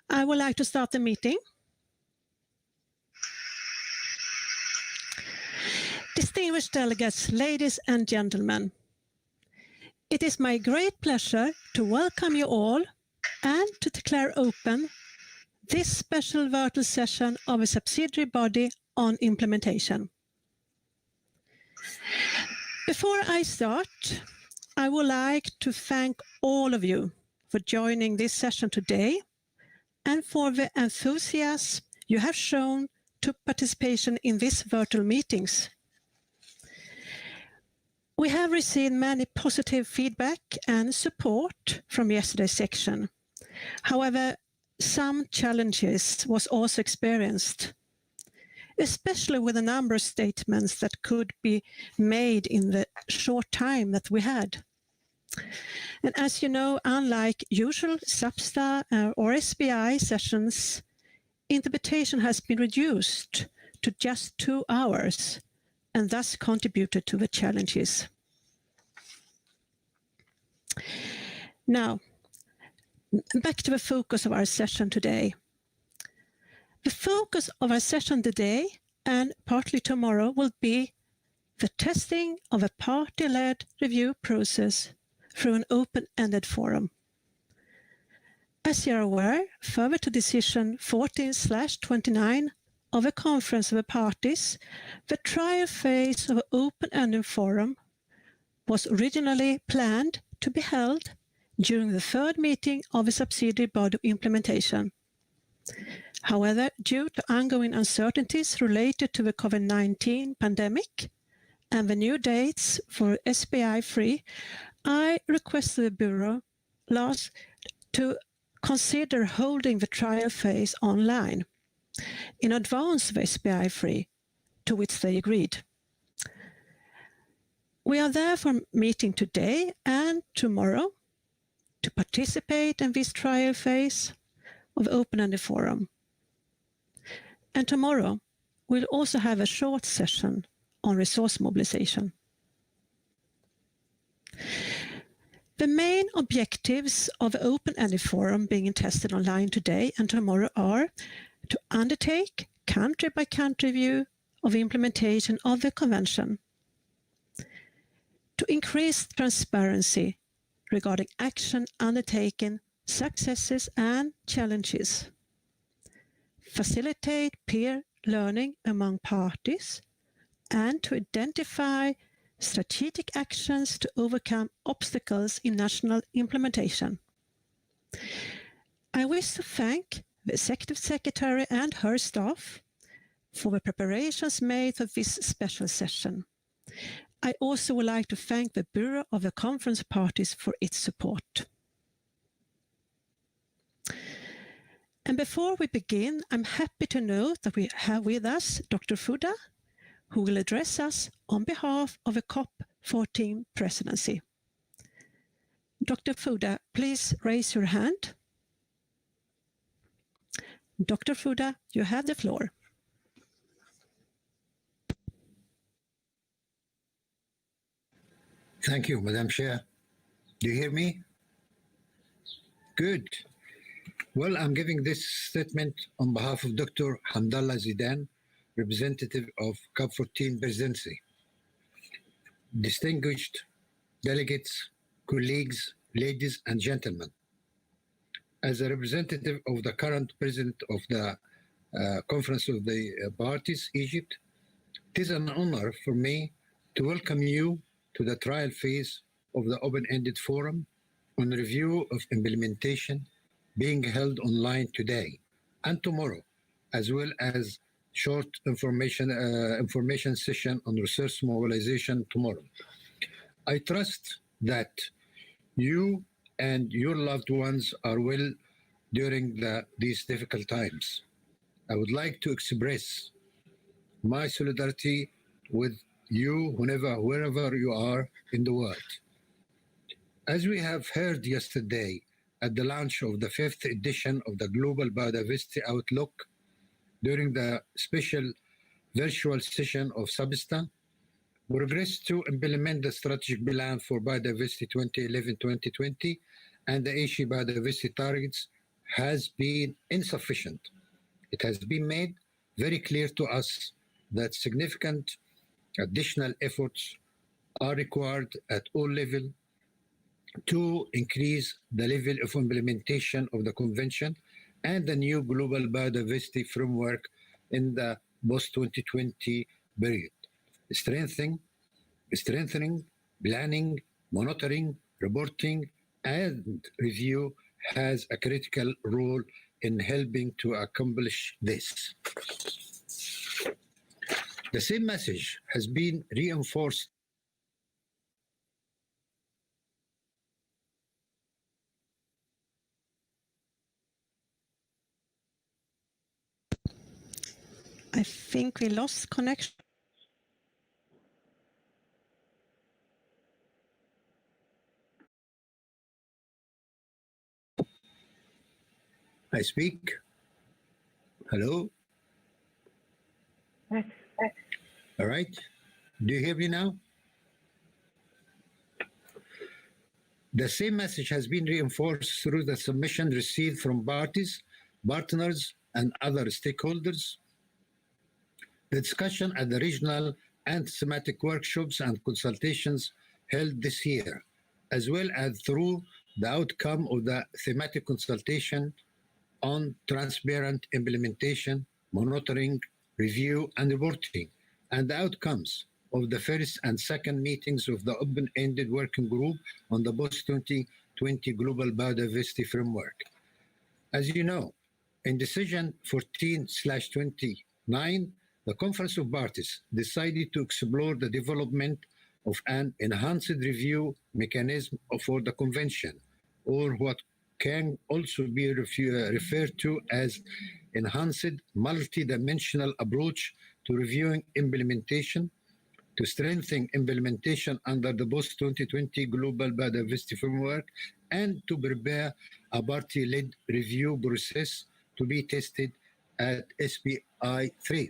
I would like to start the meeting. Distinguished delegates, ladies and gentlemen, it is my great pleasure to welcome you all and to declare open this special virtual session of a subsidiary body on implementation. Before I start, I would like to thank all of you for joining this session today and for the enthusiasm you have shown to participation in these virtual meetings. We have received many positive feedback and support from yesterday's section. However, some challenges was also experienced, especially with a number of statements that could be made in the short time that we had. And as you know, unlike usual SAPSTA or SBI sessions, interpretation has been reduced to just 2 hours and thus contributed to the challenges. Now, back to the focus of our session today. The focus of our session today and partly tomorrow will be the testing of a party-led review process through an open-ended forum. As you are aware, further to decision 14/29 of a Conference of the Parties, the trial phase of an open-ended forum was originally planned to be held during the third meeting of a subsidiary body of implementation. However, due to ongoing uncertainties related to the COVID-19 pandemic and the new dates for SBI3, I requested the Bureau last to consider holding the trial phase online in advance of SBI3, to which they agreed. We are therefore meeting today and tomorrow to participate in this trial phase of open-ended forum. And tomorrow we'll also have a short session on resource mobilization. The main objectives of the open-ended forum being tested online today and tomorrow are to undertake country-by-country review of implementation of the Convention, to increase transparency regarding action undertaken, successes and challenges, facilitate peer learning among parties, and to identify strategic actions to overcome obstacles in national implementation. I wish to thank the Executive Secretary and her staff for the preparations made for this special session. I also would like to thank the Bureau of the Conference Parties for its support. And before we begin, I'm happy to note that we have with us Dr. Fuda, who will address us on behalf of the COP14 presidency. Dr. Fuda, please raise your hand. Dr. Fuda, you have the floor. Thank you, Madam Chair. Do you hear me? Good. Well, I'm giving this statement on behalf of Dr. Hamdallah Zidan, representative of COP14 presidency. Distinguished delegates, colleagues, ladies and gentlemen. As a representative of the current president of the Conference of the Parties, Egypt, it is an honor for me to welcome you to the trial phase of the open-ended forum on review of implementation being held online today and tomorrow, as well as short information session on resource mobilization tomorrow. I trust that you and your loved ones are well during these difficult times. I would like to express my solidarity with you wherever you are in the world. As we have heard yesterday at the launch of the 5th edition of the Global Biodiversity Outlook during the special virtual session of SAPSTA, progress to implement the strategic plan for biodiversity 2011-2020 and the Asia biodiversity targets has been insufficient. It has been made very clear to us that significant additional efforts are required at all levels to increase the level of implementation of the convention and the new global biodiversity framework in the post-2020 period. Strengthening, planning, monitoring, reporting, and review has a critical role in helping to accomplish this. The same message has been reinforced. I think we lost connection. I speak. Hello? All right. Do you hear me now? The same message has been reinforced through the submission received from parties, partners, and other stakeholders. The discussion at the regional and thematic workshops and consultations held this year, as well as through the outcome of the thematic consultation on transparent implementation, monitoring, review, and reporting, and the outcomes of the first and second meetings of the open-ended working group on the post-2020 Global Biodiversity Framework. As you know, in Decision 14/29, the Conference of Parties decided to explore the development of an enhanced review mechanism for the Convention, or what can also be referred to as enhanced multidimensional approach to reviewing implementation, to strengthen implementation under the post-2020 Global Biodiversity Framework, and to prepare a party-led review process to be tested at SBI3.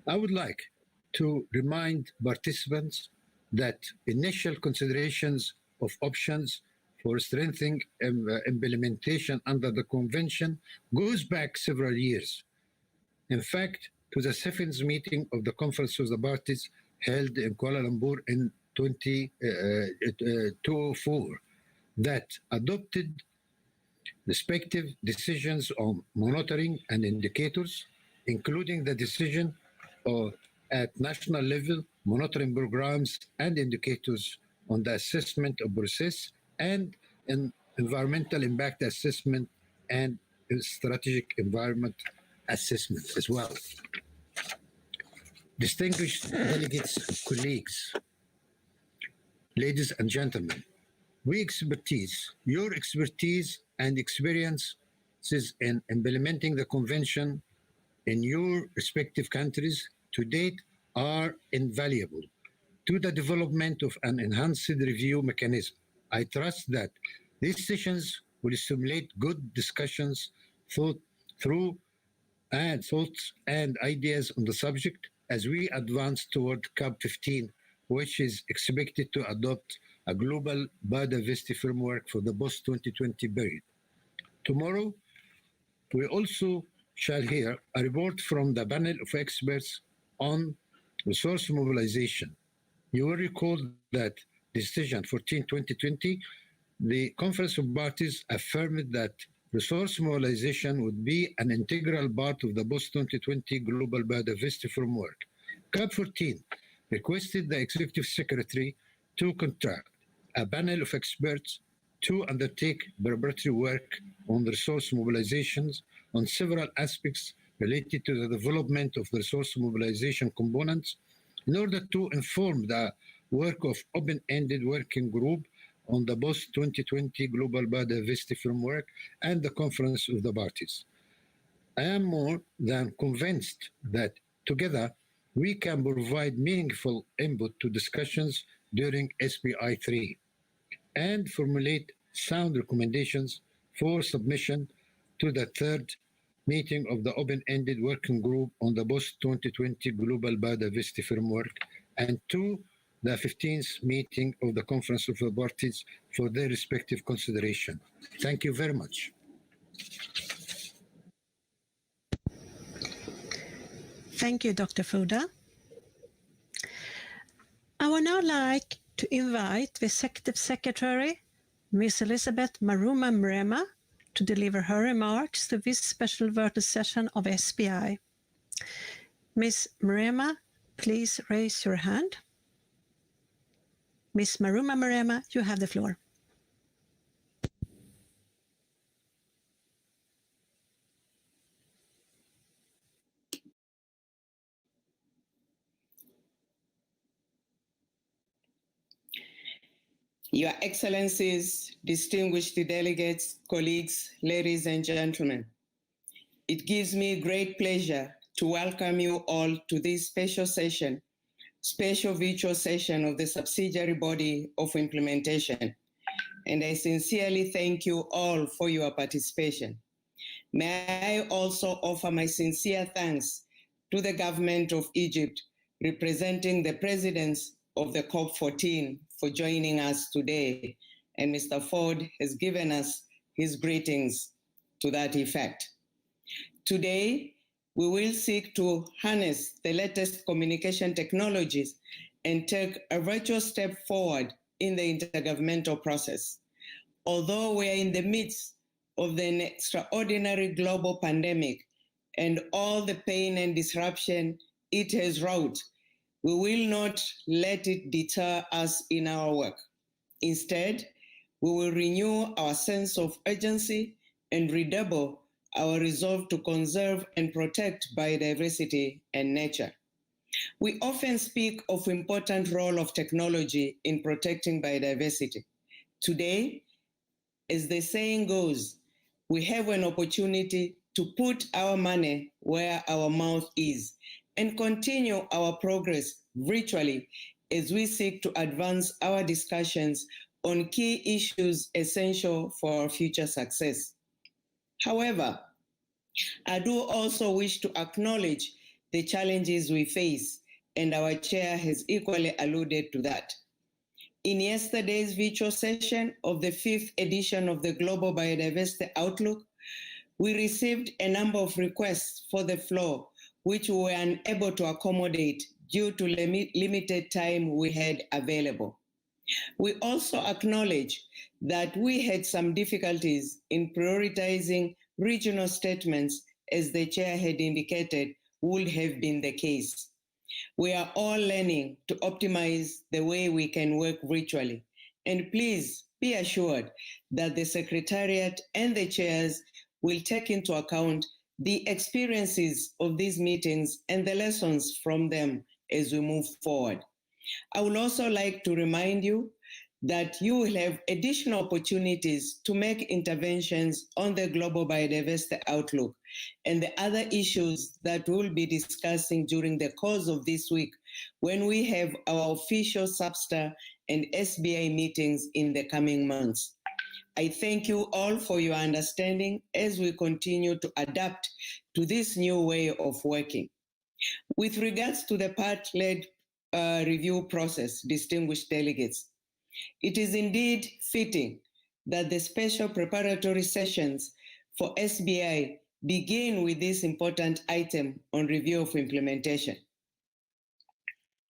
I would like to remind participants that initial considerations of options for strengthening implementation under the Convention goes back several years. In fact, to the seventh meeting of the Conference of the Parties held in Kuala Lumpur in 2004 that adopted respective decisions on monitoring and indicators, including the decision at national level, monitoring programs and indicators on the assessment of process and environmental impact assessment and strategic environment assessment as well. Distinguished delegates, colleagues, ladies and gentlemen, your expertise and experiences in implementing the convention in your respective countries to date are invaluable to the development of an enhanced review mechanism. I trust that these sessions will stimulate good discussions, thoughts and ideas on the subject as we advance toward COP15, which is expected to adopt a global biodiversity framework for the post-2020 period. Tomorrow, we also shall hear a report from the panel of experts on resource mobilization. You will recall that Decision 14/2020, the Conference of Parties affirmed that resource mobilization would be an integral part of the post-2020 Global Biodiversity Framework. COP14 requested the Executive Secretary to contract a panel of experts to undertake preparatory work on resource mobilizations on several aspects related to the development of the resource mobilization components in order to inform the work of open-ended working group on the post-2020 Global Biodiversity Framework and the Conference of the Parties. I am more than convinced that together we can provide meaningful input to discussions during SBI3 and formulate sound recommendations for submission to the third meeting of the open-ended working group on the post-2020 Global Biodiversity Framework and to the 15th meeting of the Conference of the Parties for their respective consideration. Thank you very much. Thank you, Dr. Fuda. I would now like to invite the Executive Secretary, Ms. Elizabeth Maruma Mrema, to deliver her remarks to this special virtual session of SBI. Ms. Mrema, please raise your hand. Ms. Maruma Mrema, you have the floor. Your Excellencies, distinguished delegates, colleagues, ladies and gentlemen, it gives me great pleasure to welcome you all to this special virtual session of the subsidiary body of implementation. And I sincerely thank you all for your participation. May I also offer my sincere thanks to the government of Egypt, representing the presidents of the COP14 for joining us today. And Mr. Ford has given us his greetings to that effect. Today, we will seek to harness the latest communication technologies and take a virtual step forward in the intergovernmental process. Although we are in the midst of an extraordinary global pandemic and all the pain and disruption it has wrought, we will not let it deter us in our work. Instead, we will renew our sense of urgency and redouble our resolve to conserve and protect biodiversity and nature. We often speak of the important role of technology in protecting biodiversity. Today, as the saying goes, we have an opportunity to put our money where our mouth is and continue our progress virtually as we seek to advance our discussions on key issues essential for our future success. However, I do also wish to acknowledge the challenges we face, and our chair has equally alluded to that. In yesterday's virtual session of the 5th edition of the Global Biodiversity Outlook, we received a number of requests for the floor, which we were unable to accommodate due to limited time we had available. We also acknowledge that we had some difficulties in prioritizing regional statements, as the chair had indicated would have been the case. We are all learning to optimize the way we can work virtually. And please be assured that the Secretariat and the chairs will take into account the experiences of these meetings and the lessons from them as we move forward. I would also like to remind you that you will have additional opportunities to make interventions on the Global Biodiversity Outlook and the other issues that we'll be discussing during the course of this week when we have our official SAPSTA and SBI meetings in the coming months. I thank you all for your understanding as we continue to adapt to this new way of working. With regards to the part-led review process, distinguished delegates, it is indeed fitting that the special preparatory sessions for SBI begin with this important item on review of implementation.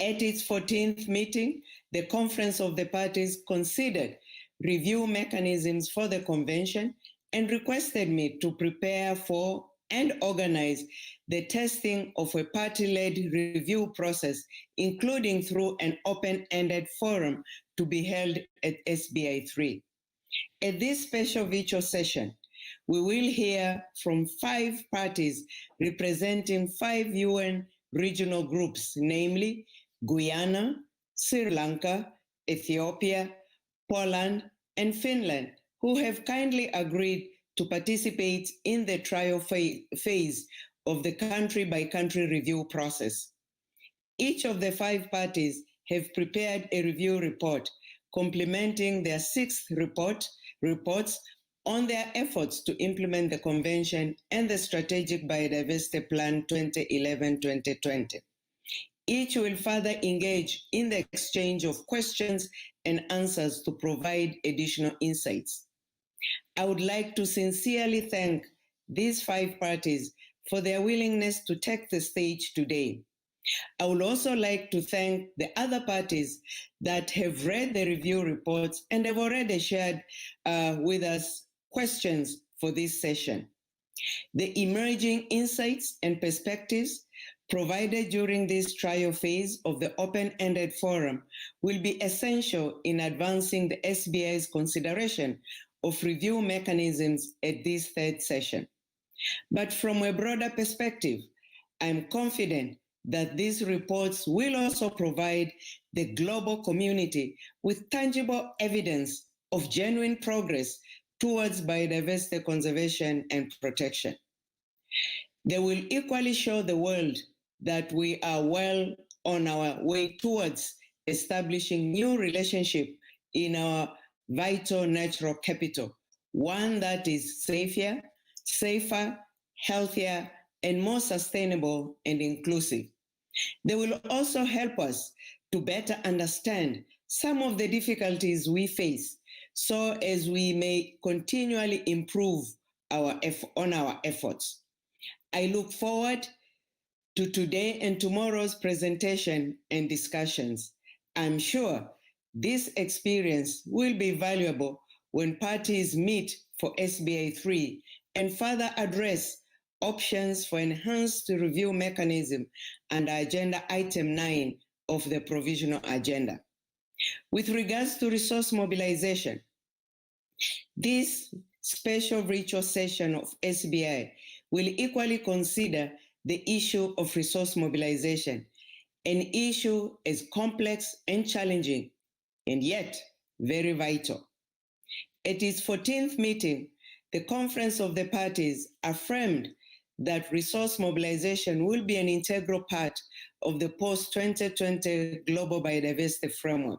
At its 14th meeting, the Conference of the Parties considered review mechanisms for the convention and requested me to prepare for and organize the testing of a party-led review process, including through an open-ended forum to be held at SBI3. At this special virtual session, we will hear from 5 parties representing 5 UN regional groups, namely Guyana, Sri Lanka, Ethiopia, Poland, and Finland, who have kindly agreed to participate in the trial phase of the country-by-country review process. Each of the 5 parties have prepared a review report complementing their 6th reports on their efforts to implement the Convention and the Strategic Biodiversity Plan 2011-2020. Each will further engage in the exchange of questions and answers to provide additional insights. I would like to sincerely thank these 5 parties for their willingness to take the stage today. I would also like to thank the other parties that have read the review reports and have already shared with us questions for this session. The emerging insights and perspectives provided during this trial phase of the open-ended forum will be essential in advancing the SBI's consideration of review mechanisms at this 3rd session. But from a broader perspective, I'm confident that these reports will also provide the global community with tangible evidence of genuine progress towards biodiversity conservation and protection. They will equally show the world that we are well on our way towards establishing new relationship in our vital natural capital, one that is safer, healthier, and more sustainable and inclusive. They will also help us to better understand some of the difficulties we face so as we may continually improve on our efforts. I look forward to today and tomorrow's presentation and discussions. I'm sure this experience will be valuable when parties meet for SBI3 and further address options for enhanced review mechanism under Agenda Item 9 of the Provisional Agenda. With regards to resource mobilization, this special virtual session of SBI will equally consider the issue of resource mobilization, an issue as complex and challenging, and yet very vital. At its 14th meeting, the Conference of the Parties affirmed that resource mobilization will be an integral part of the post-2020 Global Biodiversity Framework.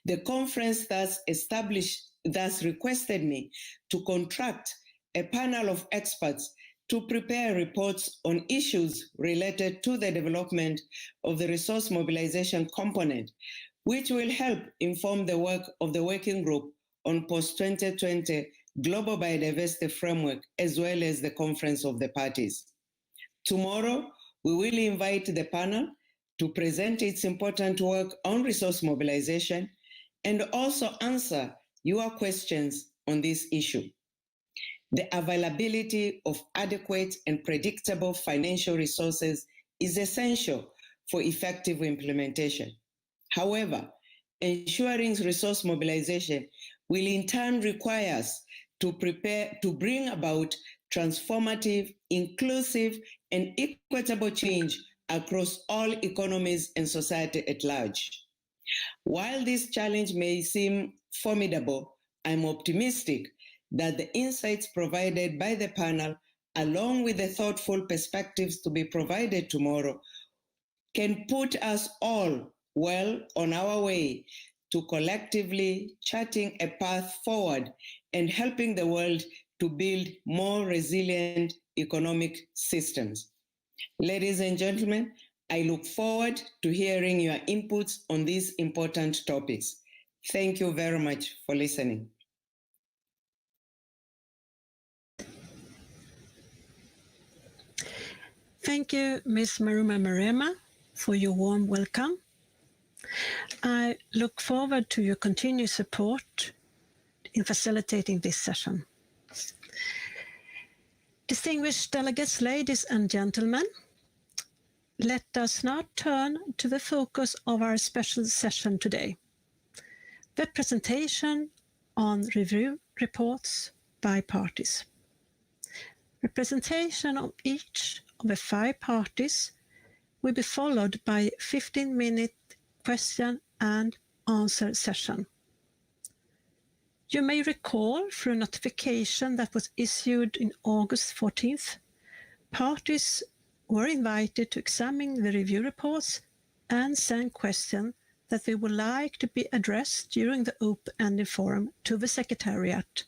The conference thus requested me to contract a panel of experts to prepare reports on issues related to the development of the resource mobilization component, which will help inform the work of the working group on post-2020 Global Biodiversity Framework, as well as the Conference of the Parties. Tomorrow, we will invite the panel to present its important work on resource mobilization and also answer your questions on this issue. The availability of adequate and predictable financial resources is essential for effective implementation. However, ensuring resource mobilization will in turn require us to bring about transformative, inclusive, and equitable change across all economies and society at large. While this challenge may seem formidable, I'm optimistic that the insights provided by the panel, along with the thoughtful perspectives to be provided tomorrow, can put us all well on our way to collectively charting a path forward and helping the world to build more resilient economic systems. Ladies and gentlemen, I look forward to hearing your inputs on these important topics. Thank you very much for listening. Thank you, Ms. Maruma Marema, for your warm welcome. I look forward to your continued support in facilitating this session. Distinguished delegates, ladies and gentlemen, let us now turn to the focus of our special session today, the presentation on review reports by parties. Representation of each of the 5 parties will be followed by a 15-minute question and answer session. You may recall through a notification that was issued in August 14th, parties were invited to examine the review reports and send questions that they would like to be addressed during the open-ended forum to the Secretariat,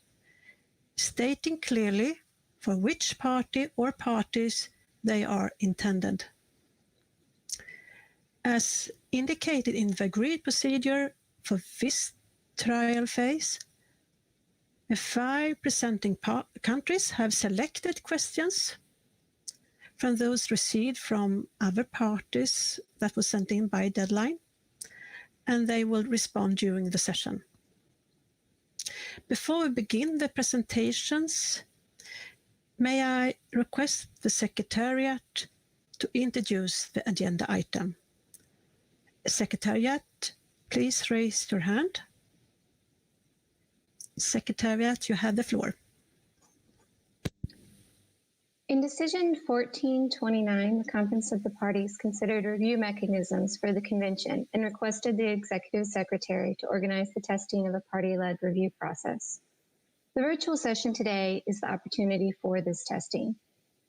stating clearly for which party or parties they are intended. As indicated in the agreed procedure for this trial phase, The 5 presenting countries have selected questions from those received from other parties that was sent in by deadline, and they will respond during the session. Before we begin the presentations, may I request the Secretariat to introduce the agenda item. Secretariat, please raise your hand. Secretariat, you have the floor. In Decision 1429, the Conference of the Parties considered review mechanisms for the Convention and requested the Executive Secretary to organize the testing of a party-led review process. The virtual session today is the opportunity for this testing.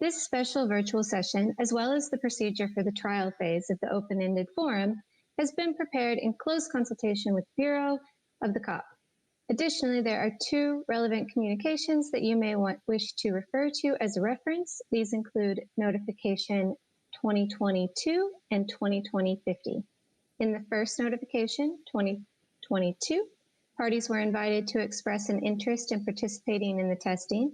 This special virtual session, as well as the procedure for the trial phase of the open-ended forum, has been prepared in close consultation with Bureau of the COP. Additionally, there are 2 relevant communications that you may wish to refer to as a reference. These include Notification 2022 and 2020-50. In the first notification, 2022, parties were invited to express an interest in participating in the testing.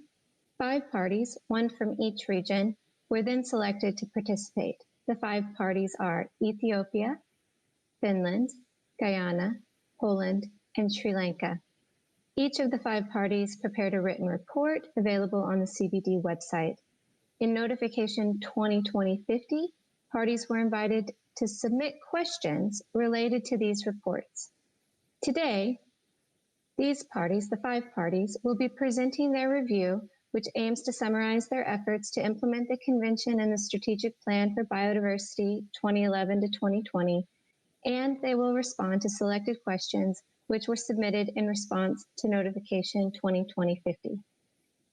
5 parties, 1 from each region, were then selected to participate. The 5 parties are Ethiopia, Finland, Guyana, Poland, and Sri Lanka. Each of the 5 parties prepared a written report available on the CBD website. In Notification 2020-50, parties were invited to submit questions related to these reports. Today, these parties, the 5 parties, will be presenting their review, which aims to summarize their efforts to implement the Convention and the Strategic Plan for Biodiversity 2011 to 2020, and they will respond to selected questions which were submitted in response to Notification 2020-50.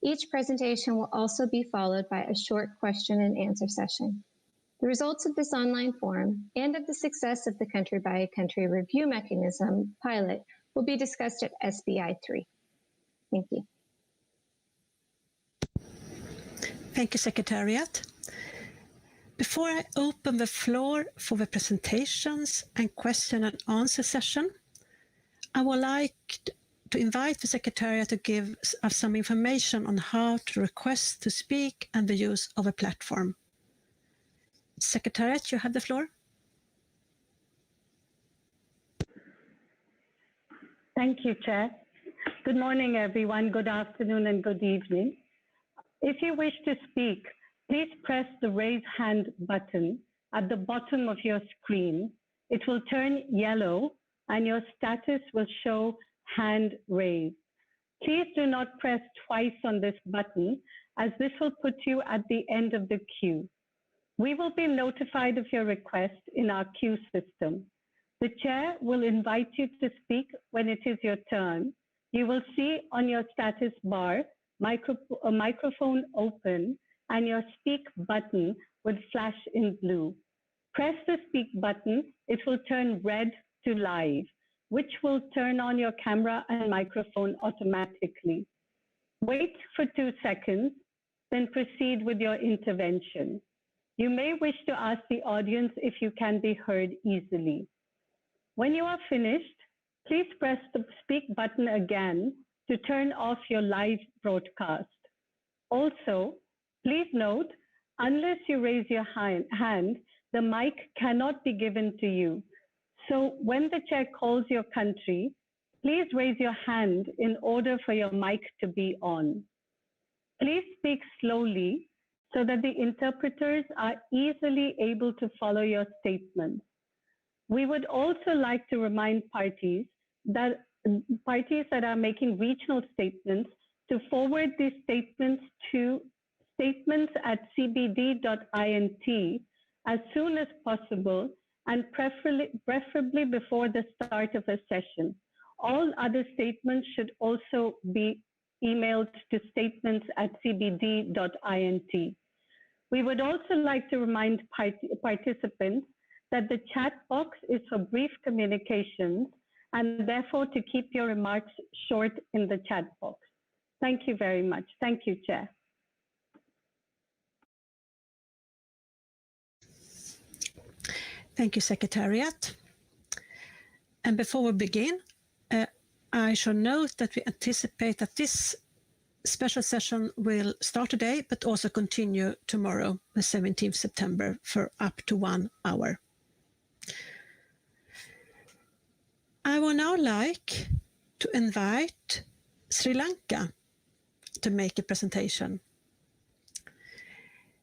Each presentation will also be followed by a short question and answer session. The results of this online forum and of the success of the country-by-country review mechanism pilot will be discussed at SBI3. Thank you. Thank you, Secretariat. Before I open the floor for the presentations and question and answer session, I would like to invite the Secretariat to give us some information on how to request to speak and the use of a platform. Secretariat, you have the floor. Thank you, Chair. Good morning, everyone. Good afternoon and good evening. If you wish to speak, please press the raise hand button at the bottom of your screen. It will turn yellow and your status will show hand raised. Please do not press twice on this button, as this will put you at the end of the queue. We will be notified of your request in our queue system. The chair will invite you to speak when it is your turn. You will see on your status bar a microphone open and your speak button will flash in blue. Press the speak button, it will turn red to live, which will turn on your camera and microphone automatically. Wait for 2 seconds, then proceed with your intervention. You may wish to ask the audience if you can be heard easily. When you are finished, please press the speak button again to turn off your live broadcast. Also, please note, unless you raise your hand, the mic cannot be given to you. So when the chair calls your country, please raise your hand in order for your mic to be on. Please speak slowly so that the interpreters are easily able to follow your statements. We would also like to remind parties that are making regional statements to forward these statements to statements@cbd.int as soon as possible, and preferably before the start of a session. All other statements should also be emailed to statements@cbd.int. We would also like to remind participants that the chat box is for brief communications and therefore to keep your remarks short in the chat box. Thank you very much. Thank you, Chair. Thank you, Secretariat. And before we begin, I shall note that we anticipate that this special session will start today, but also continue tomorrow, the 17th September, for up to 1 hour. I would now like to invite Sri Lanka to make a presentation.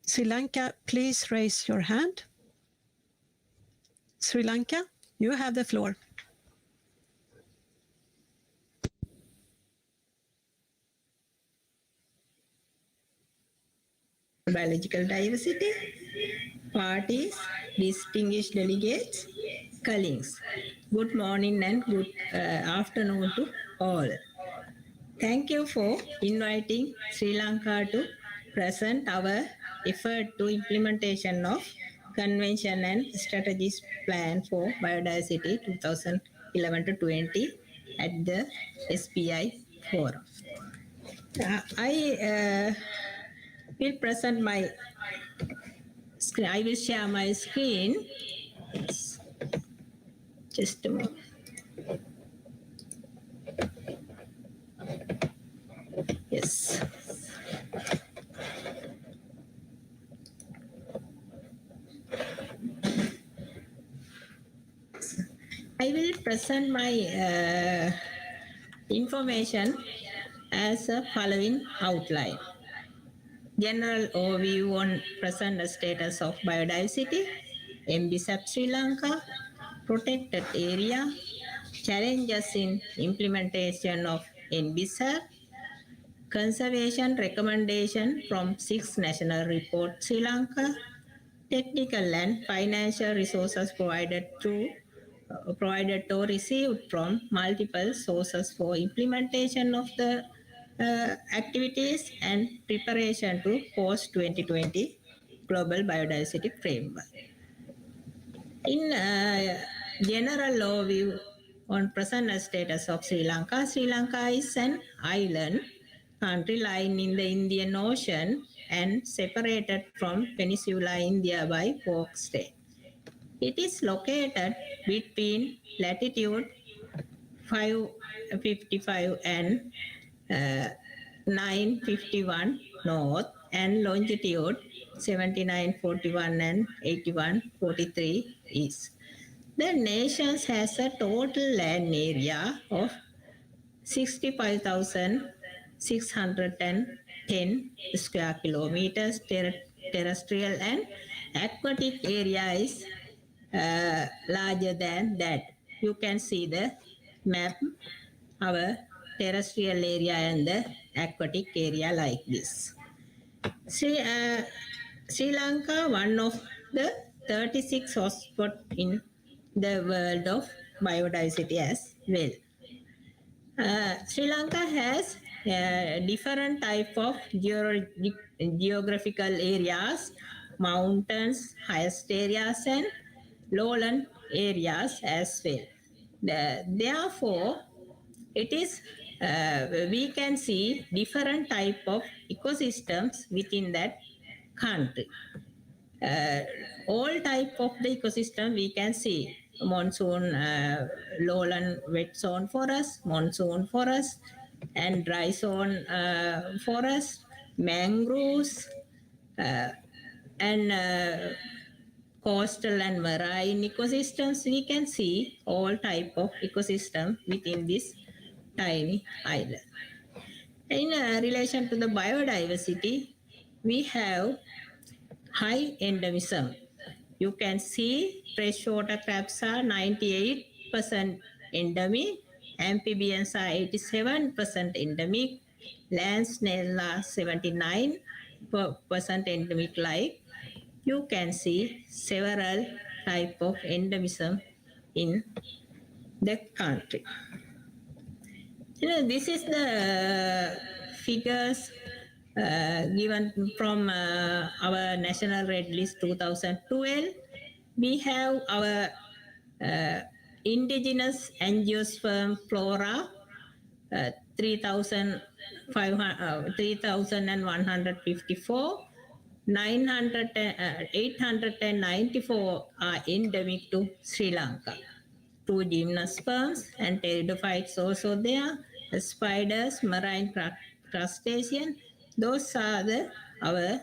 Sri Lanka, please raise your hand. Sri Lanka, you have the floor. Biological diversity, parties, distinguished delegates, colleagues. Good morning and good afternoon to all. Thank you for inviting Sri Lanka to present our effort to implementation of Convention and Strategies Plan for Biodiversity 2011 to 20 at the SBI Forum. I will present my screen. I will share my screen. Just a moment. Yes. I will present my information as a following outline. General overview on present status of biodiversity, NBSAP Sri Lanka, protected area, challenges in implementation of NBSAP, conservation recommendation from 6 national report Sri Lanka, technical and financial resources provided or received from multiple sources for implementation of the activities and preparation to post 2020 global biodiversity framework. In general overview on present status of Sri Lanka, Sri Lanka is an island country lying in the Indian Ocean and separated from Peninsula India by Cork Strait. It is located between latitude 555 and 951 north and longitude 7941 and 8143 east. The nation has a total land area of 65,610 square kilometers. Terrestrial and aquatic area is larger than that. You can see the map, our terrestrial area and the aquatic area like this. Sri Lanka, one of the 36 hotspots in the world of biodiversity as well. Sri Lanka has different type of geographical areas, mountains, highest areas and lowland areas as well. Therefore, it is we can see different type of ecosystems within that country. All type of the ecosystem we can see: monsoon, lowland wet zone forest, monsoon forest, and dry zone forest, mangroves, and coastal and marine ecosystems. We can see all type of ecosystem within this tiny island. In relation to the biodiversity, we have high endemism. You can see freshwater crabs are 98% endemic, amphibians are 87% endemic, land snails are 79% endemic. Like you can see several type of endemism in the country. This is the figures given from our National Red List 2012. We have our indigenous angiosperm flora, 3,154. 894 are endemic to Sri Lanka. two gymnosperms and pteridophytes also there, spiders, marine crustacean. Those are our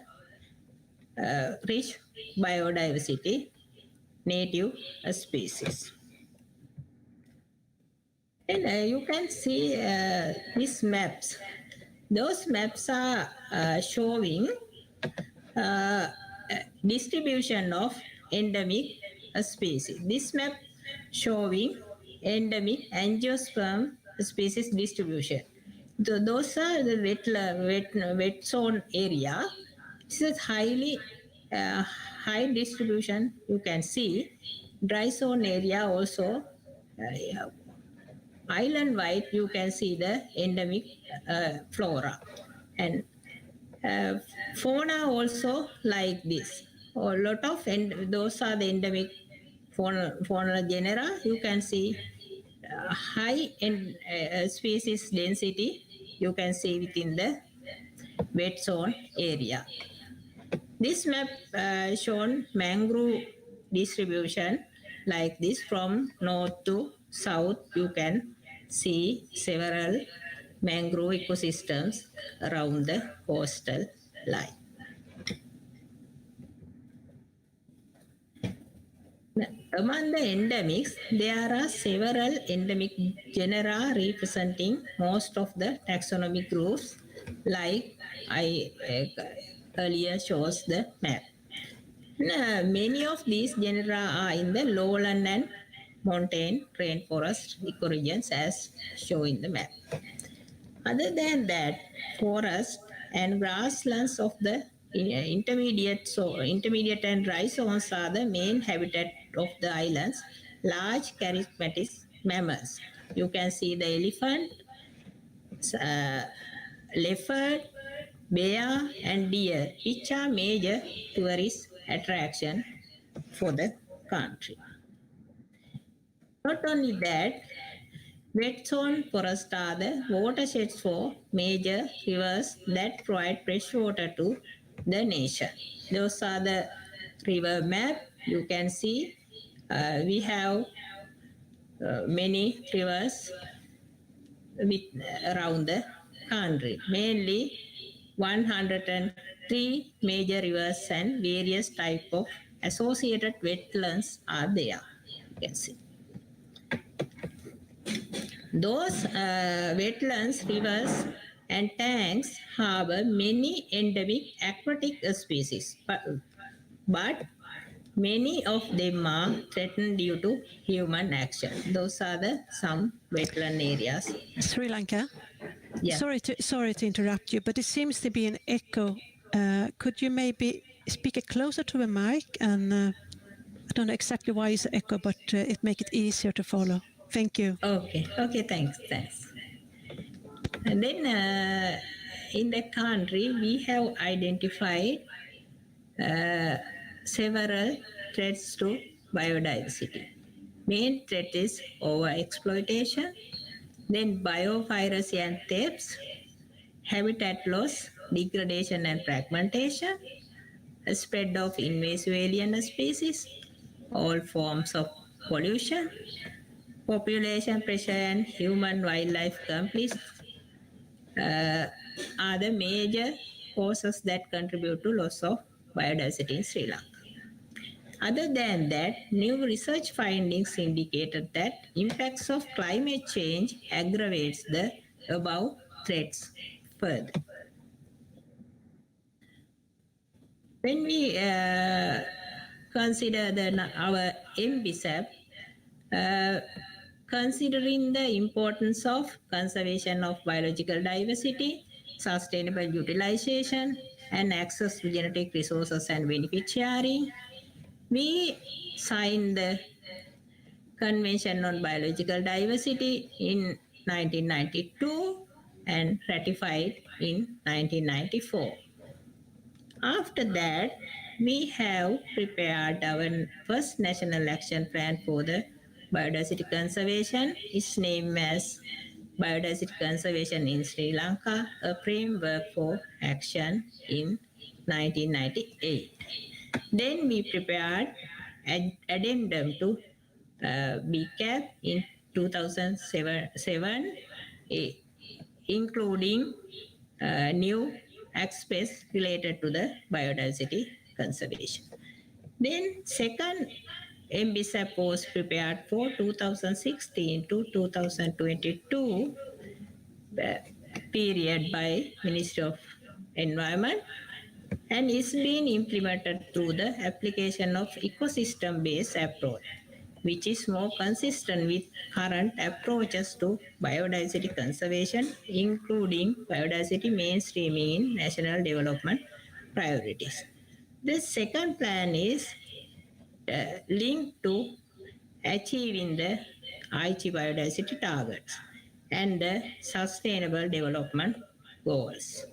rich biodiversity native species. And you can see these maps. Those maps are showing uh, distribution of endemic species. This map showing endemic angiosperm species distribution. Those are the wet zone area. This is highly high distribution. You can see dry zone area also. Island wide, you can see the endemic flora and fauna also like this. A lot of those are the endemic fauna genera. You can see high species density. You can see within the wet zone area. This map shown mangrove distribution like this from north to south. You can see several mangrove ecosystems around the coastal line. Among the endemics, there are several endemic genera representing most of the taxonomic groups, like I earlier shows the map. Many of these genera are in the lowland and montane rainforest ecoregions as shown in the map. Other than that, forests and grasslands of the intermediate and dry zones are the main habitat of the islands. Large charismatic mammals. You can see the elephant, leopard, bear, and deer, which are major tourist attraction for the country. Not only that, wet zone forests are the watersheds for major rivers that provide fresh water to the nation. Those are the river map. You can see we have many rivers around the country. Mainly 103 major rivers and various type of associated wetlands are there. You can see. Those wetlands, rivers, and tanks harbor many endemic aquatic species, but many of them are threatened due to human action. Those are some wetland areas. Sri Lanka. Yeah. Sorry to interrupt you, but it seems to be an echo. Could you maybe speak it closer to the mic? And I don't know exactly why it's an echo, but it makes it easier to follow. Thank you. Okay, thanks. And then in the country, we have identified several threats to biodiversity. Main threat is overexploitation, then biopiracy and thefts, habitat loss, degradation and fragmentation, a spread of invasive alien species, all forms of pollution, population pressure and human-wildlife conflicts are the major causes that contribute to loss of biodiversity in Sri Lanka. Other than that, new research findings indicated that impacts of climate change aggravates the above threats further. When we consider our NBSAP, considering the importance of conservation of biological diversity, sustainable utilization, and access to genetic resources and benefit sharing, we signed the Convention on Biological Diversity in 1992 and ratified in 1994. After that, we have prepared our first national action plan for the biodiversity conservation. It's named as Biodiversity Conservation in Sri Lanka, a framework for action in 1998. Then we prepared an addendum to BCAP in 2007, including new aspects related to the biodiversity conservation. Then second, NBSAP was prepared for 2016 to 2022 period by Ministry of Environment, and is being implemented through the application of ecosystem-based approach, which is more consistent with current approaches to biodiversity conservation, including biodiversity mainstreaming in national development priorities. The second plan is linked to achieving the Aichi biodiversity targets and the sustainable development goals.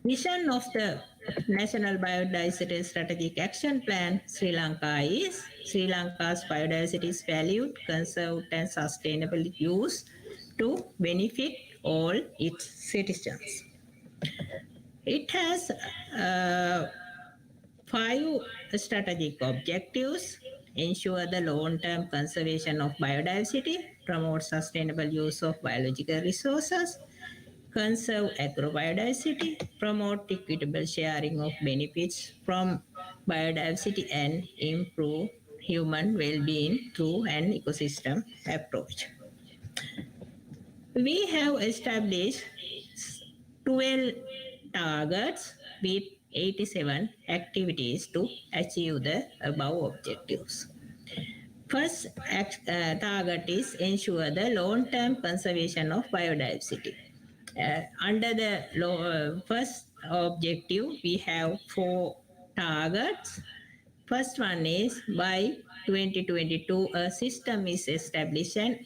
Vision of the National Biodiversity Strategic Action Plan Sri Lanka is Sri Lanka's biodiversity is valued, conserved and sustainable use to benefit all its citizens. It has 5 strategic objectives: ensure the long-term conservation of biodiversity, promote sustainable use of biological resources, conserve agrobiodiversity, promote equitable sharing of benefits from biodiversity, and improve human well-being through an ecosystem approach. We have established 12 targets with 87 activities to achieve the above objectives. First target is ensure the long-term conservation of biodiversity. Under the first objective, we have 4 targets. First one is by 2022, a system is established and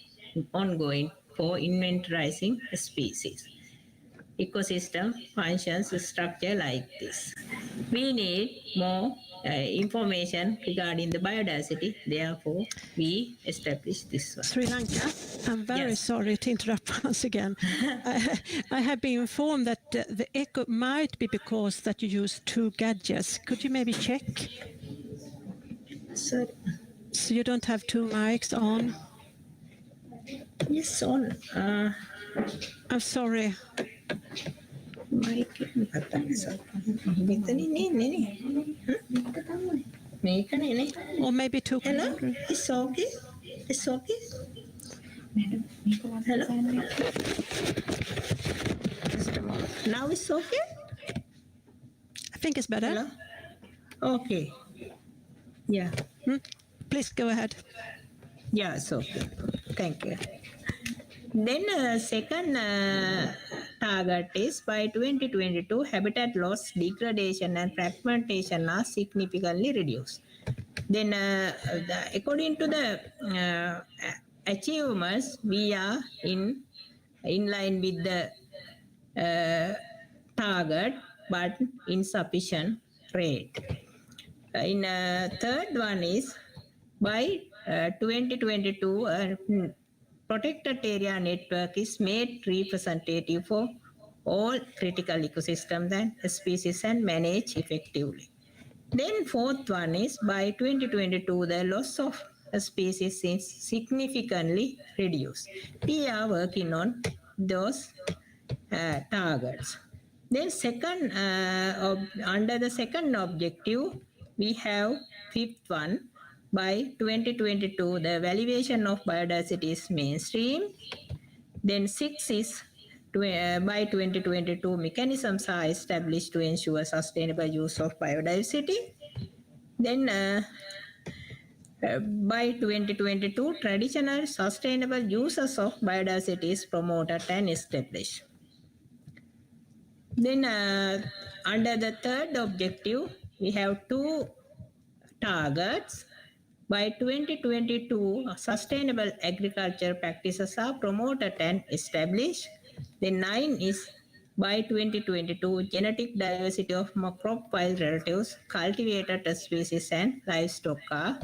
ongoing for inventorizing species. Ecosystem functions structure like this. We need more information regarding the biodiversity. Therefore, we established this one. Sri Lanka, I'm very sorry to interrupt once again. I have been informed that the echo might be because that you use 2 gadgets. Could you maybe check? So you don't have 2 mics on? Yes, on. I'm sorry. Or maybe 2. Hello? It's okay? It's okay? Hello? Now it's okay? I think it's better. Hello? Okay. Yeah. Please go ahead. Yeah, it's okay. Thank you. Then second target is by 2022, habitat loss, degradation and fragmentation are significantly reduced. Then according to the achievements, we are in line with the target, but insufficient rate. In third one is by 2022, protected area network is made representative for all critical ecosystems and species and managed effectively. Then fourth one is by 2022, the loss of a species is significantly reduced. We are working on those targets. Then second, under the second objective, we have fifth one. By 2022, the valuation of biodiversity is mainstream. Then 6 is by 2022, mechanisms are established to ensure sustainable use of biodiversity. Then by 2022, traditional sustainable uses of biodiversity is promoted and established. Then under the third objective, we have 2 targets. By 2022, sustainable agriculture practices are promoted and established. The 9 is by 2022, genetic diversity of crop wild relatives, cultivated species and livestock are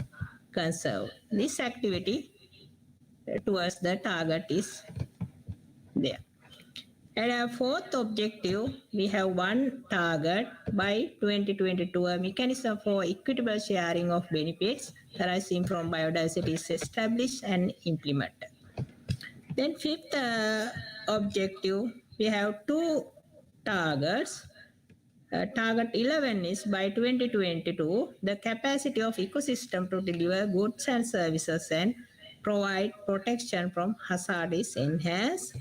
conserved. This activity towards the target is there. And our fourth objective, we have one target by 2022, a mechanism for equitable sharing of benefits arising from biodiversity is established and implemented. Then fifth objective, we have two targets. Target 11 is by 2022, the capacity of ecosystem to deliver goods and services and provide protection from hazard is enhanced.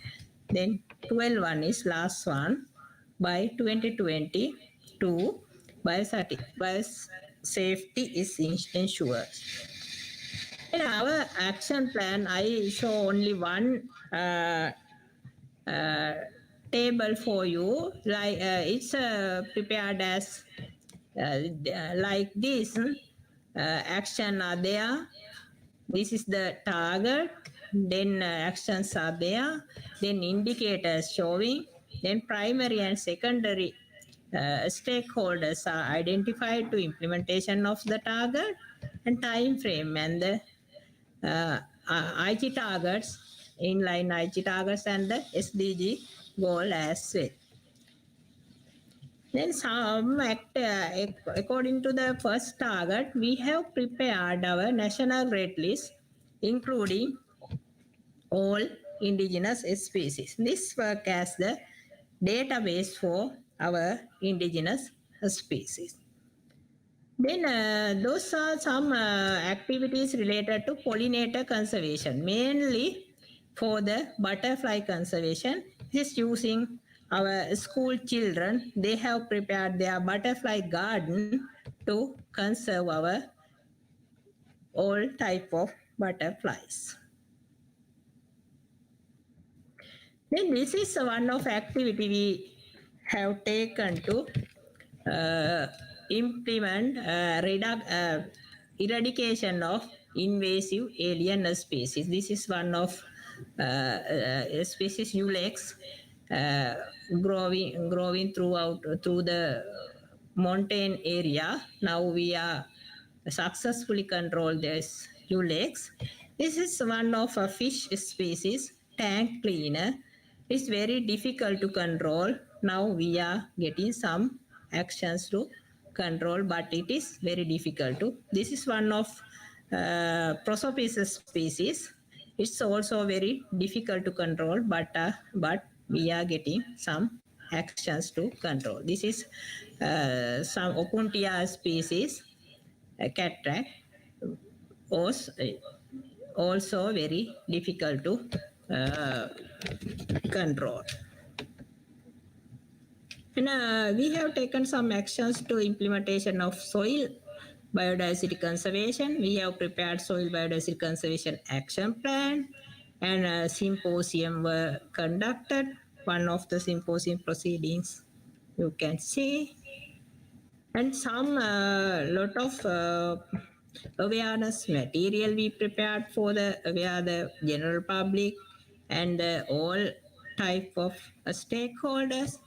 Then 12 one is last one, by 2022, biosafety is ensured. In our action plan, I show only one table for you. Like it's prepared as like this. Action are there. This is the target. Then actions are there. Then indicators showing. Then primary and secondary stakeholders are identified to implementation of the target and time frame and the IG targets, inline IG targets and the SDG goal as well. Then according to the first target, we have prepared our national rate list, including all indigenous species. This work as the database for our indigenous species. Then those are some activities related to pollinator conservation, mainly for the butterfly conservation. Just using our school children, they have prepared their butterfly garden to conserve our all type of butterflies. Then this is one of activity we have taken to implement eradication of invasive alien species. This is one of species Ulex growing through the mountain area. Now we are successfully control this Ulex. This is one of a fish species, tank cleaner. It's very difficult to control. Now we are getting some actions to control, but it is very difficult to. This is one of Prosopis species. It's also very difficult to control, but we are getting some actions to control. This is some Opuntia species, cataract, also very difficult to control. And we have taken some actions to implementation of soil biodiversity conservation. We have prepared soil biodiversity conservation action plan, and a symposium were conducted. One of the symposium proceedings you can see, and some lot of awareness material we prepared for the general public and all type of stakeholders,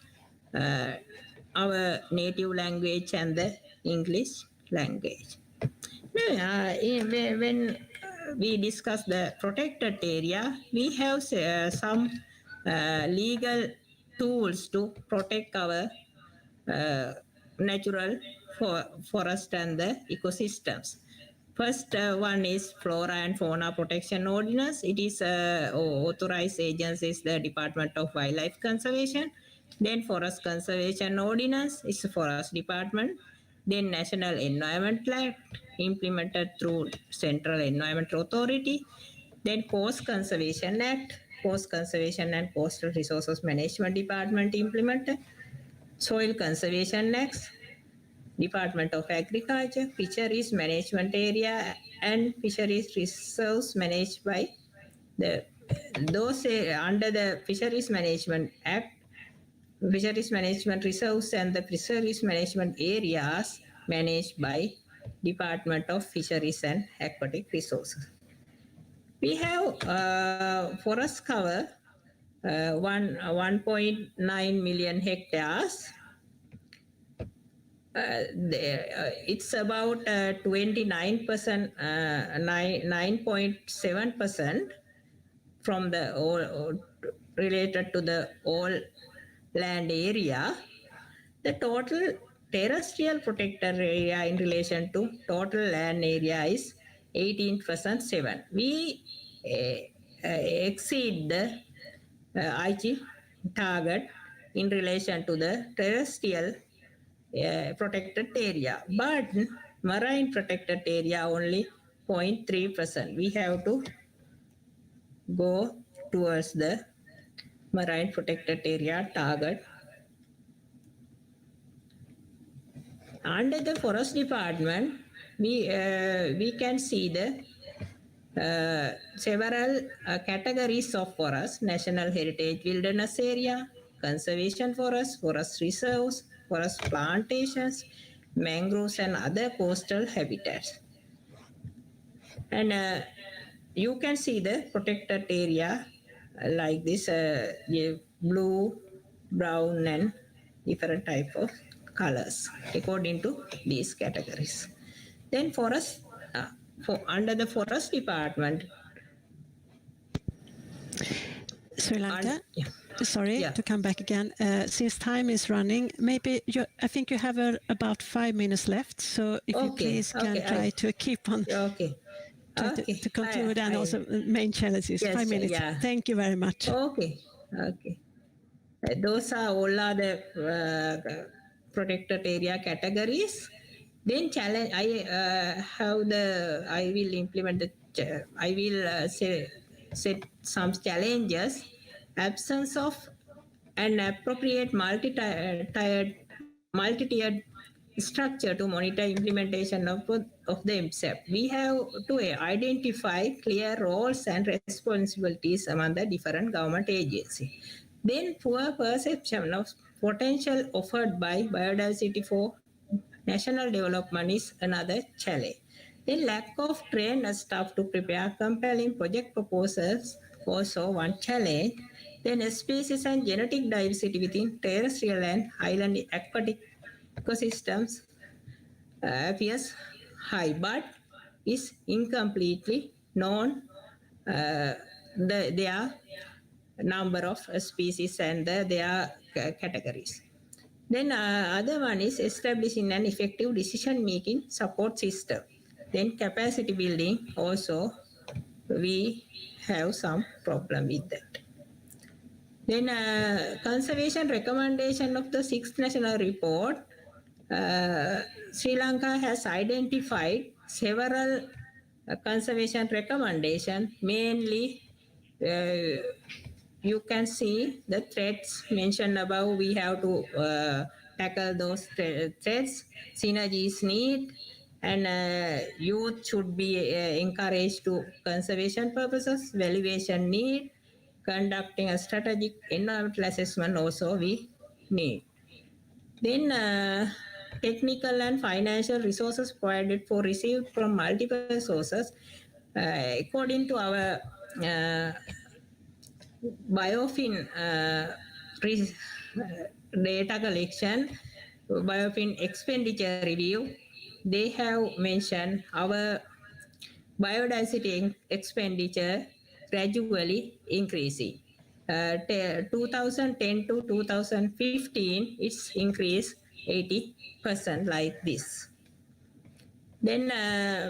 our native language and the English language. When we discuss the protected area, we have some legal tools to protect our natural forest and the ecosystems. First one is Flora and Fauna Protection Ordinance. It is authorized agencies, the Department of Wildlife Conservation. Then Forest Conservation Ordinance is the Forest Department. Then National Environmental Act, implemented through Central Environmental Authority. Then Coast Conservation Act, Coast Conservation and Coastal Resources Management Department implemented. Soil Conservation Act, Department of Agriculture. Fisheries Management Area and Fisheries Reserves managed by those under the Fisheries Management Act. Fisheries Management Reserves and the Fisheries Management Areas managed by Department of Fisheries and Aquatic Resources. We have forest cover 1.9 million hectares. It's about 29%, 9.7% from the related to the all land area, the total terrestrial protected area in relation to total land area is 18.7. We exceed the IG target in relation to the terrestrial protected area, but marine protected area only 0.3%. We have to go towards the marine protected area target. Under the forest department, we can see the several categories of forest: national heritage wilderness area, conservation forest, forest reserves, forest plantations, mangroves and other coastal habitats. And you can see the protected area like this, blue, brown and different type of colors according to these categories. Then forest, under the forest department, Sri Lanka, sorry Yeah. to come back again. Since time is running, maybe I think you have about 5 minutes left. So if you please can try to keep on to conclude and also main challenges. Yes, 5 minutes. yeah. Thank you very much. Okay. Those are all are the protected area categories. Then challenge. I will implement the. I will set some challenges. Absence of an appropriate multi-tiered structure to monitor implementation of the NBSAP. We have to identify clear roles and responsibilities among the different government agencies. Then poor perception of potential offered by biodiversity for national development is another challenge. Then lack of trained staff to prepare compelling project proposals also one challenge. Then species and genetic diversity within terrestrial and island aquatic ecosystems appears high, but is incompletely known their number of species and their categories. Then other one is establishing an effective decision-making support system. Then capacity building also, we have some problem with that. Then conservation recommendation of the 6th National Report, Sri Lanka has identified several conservation recommendations, mainly you can see the threats mentioned above. We have to tackle those threats. Synergies need, and youth should be encouraged to conservation purposes. Valuation need, conducting a strategic environmental assessment also we need. Then technical and financial resources provided for received from multiple sources. According to our biofin data collection, biofin expenditure review, they have mentioned our biodiversity expenditure gradually increasing. 2010 to 2015, it's increased 80% like this. Then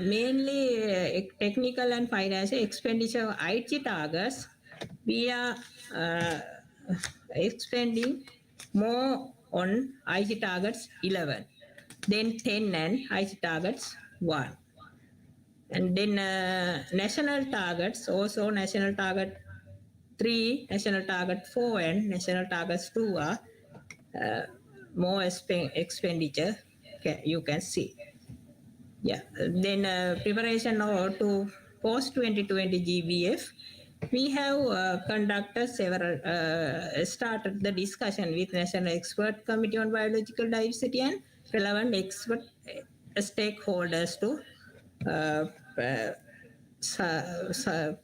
mainly technical and financial expenditure IT targets, we are expending more on IT targets 11, then 10 and IT targets 1. And then national targets, also national target 3, national target 4 and national targets 2 are more expenditure you can see. Yeah. Then preparation to post 2020 GBF, we have conducted several, started the discussion with National Expert Committee on Biological Diversity and relevant expert stakeholders to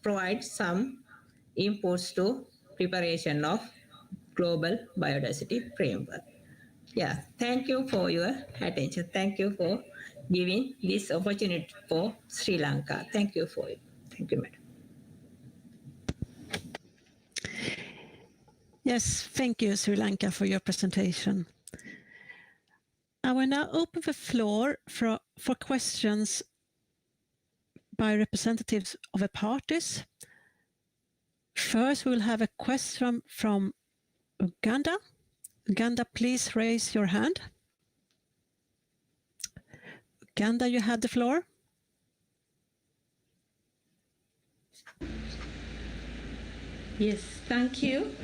provide some inputs to preparation of global biodiversity framework. Yeah, thank you for your attention. Thank you for giving this opportunity for Sri Lanka. Thank you for it. Thank you, madam. Yes, thank you, Sri Lanka, for your presentation. I will now open the floor for questions by representatives of the parties. First, we will have a question from Uganda. Uganda, please raise your hand. Uganda, you have the floor. Yes, thank you.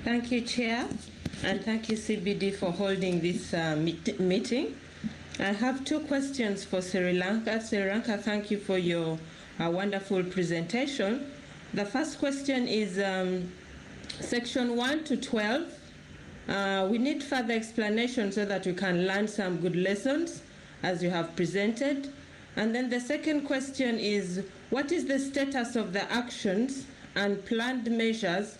Thank you, Chair, and thank you, CBD, for holding this meeting. I have two questions for Sri Lanka. Sri Lanka, thank you for your wonderful presentation. The first question is section 1 to 12. We need further explanation so that we can learn some good lessons as you have presented. And then the second question is, what is the status of the actions and planned measures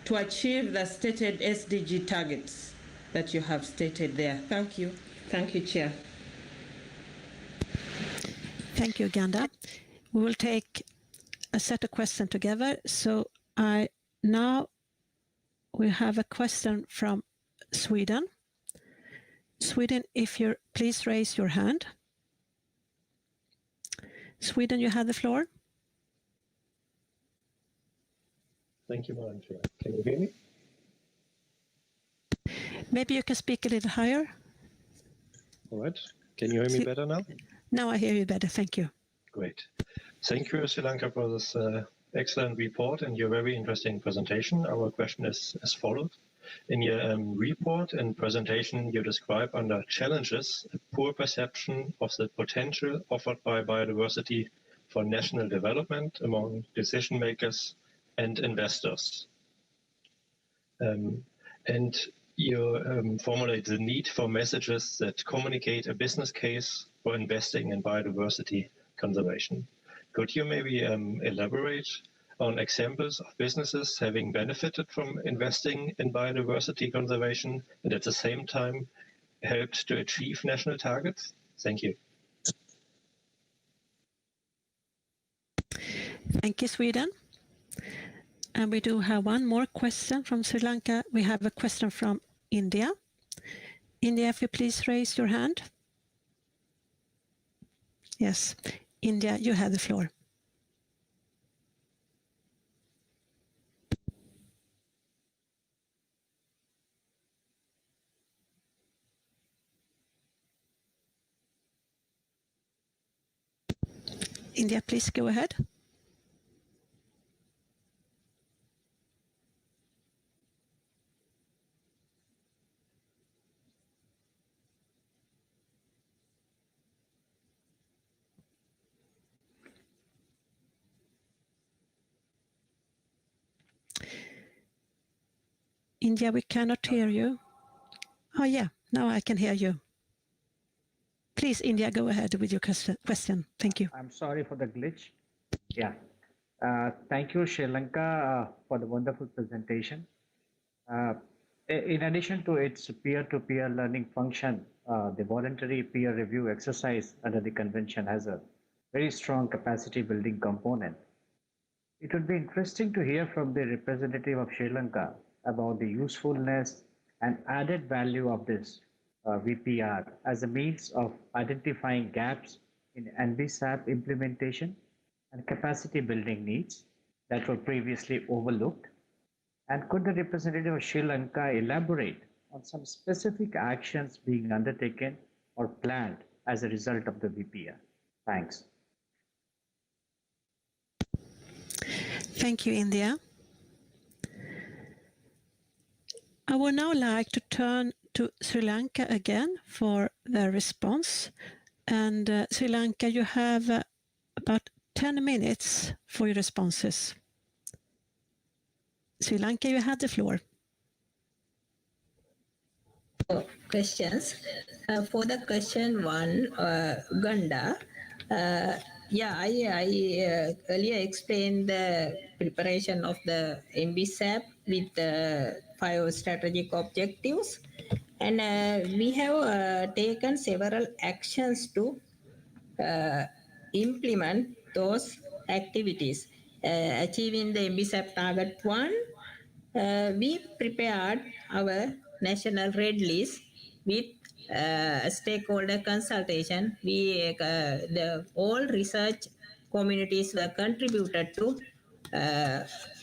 to achieve the stated SDG targets that you have stated there? Thank you. Thank you, Chair. Thank you, Uganda. We will take a set of questions together. So now we have a question from Sweden. Sweden, if you please raise your hand. Sweden, you have the floor. Thank you, Madam Chair. Can you hear me? Maybe you can speak a little higher. All right. Can you hear me better now? Now I hear you better. Thank you. Great. Thank you, Sri Lanka, for this excellent report and your very interesting presentation. Our question is as follows. In your report and presentation, you describe under challenges a poor perception of the potential offered by biodiversity for national development among decision makers and investors. And you formulate the need for messages that communicate a business case for investing in biodiversity conservation. Could you maybe elaborate on examples of businesses having benefited from investing in biodiversity conservation and at the same time helped to achieve national targets? Thank you. Thank you, Sweden. And we do have one more question from Sri Lanka. We have a question from India. India, if you please raise your hand. Yes, India, you have the floor. India, please go ahead. India, we cannot hear you. Oh, yeah, now I can hear you. Please, India, go ahead with your question. Thank you. I'm sorry for the glitch. Yeah. Thank you, Sri Lanka, for the wonderful presentation. In addition to its peer-to-peer learning function, the voluntary peer review exercise under the convention has a very strong capacity building component. It would be interesting to hear from the representative of Sri Lanka about the usefulness and added value of this VPR as a means of identifying gaps in NBSAP implementation and capacity building needs that were previously overlooked. And could the representative of Sri Lanka elaborate on some specific actions being undertaken or planned as a result of the VPR? Thanks. Thank you, India. I would now like to turn to Sri Lanka again for the response. And Sri Lanka, you have about 10 minutes for your responses. Sri Lanka, you have the floor. Questions. For the question one, Uganda, I earlier explained the preparation of the NBSAP with the 5 strategic objectives, and we have taken several actions to implement those activities, achieving the NBSAP target 1 we prepared our national red list with stakeholder consultation. All research communities were contributed to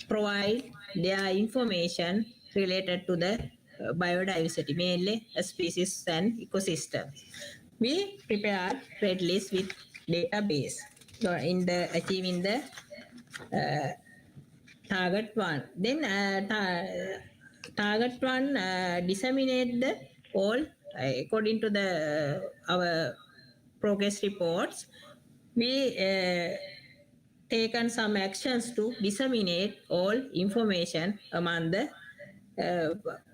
provide their information related to the biodiversity, mainly species and ecosystem. We prepared red list with database in the achieving the target one. Then target one disseminate the all according to the our progress reports. We taken some actions to disseminate all information among the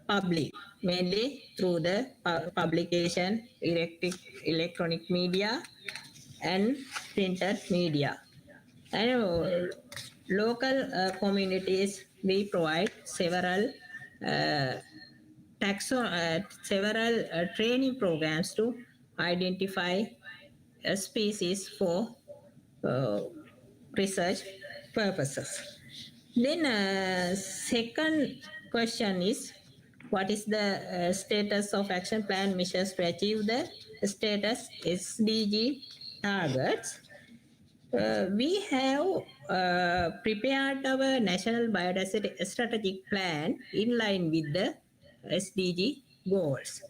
public, mainly through the publication, electronic media, and printed media. And local communities, we provide several several training programs to identify a species for research purposes. Then second question is, what is the status of action plan measures to achieve the status SDG targets? We have prepared our national biodiversity strategic plan in line with the SDG goals.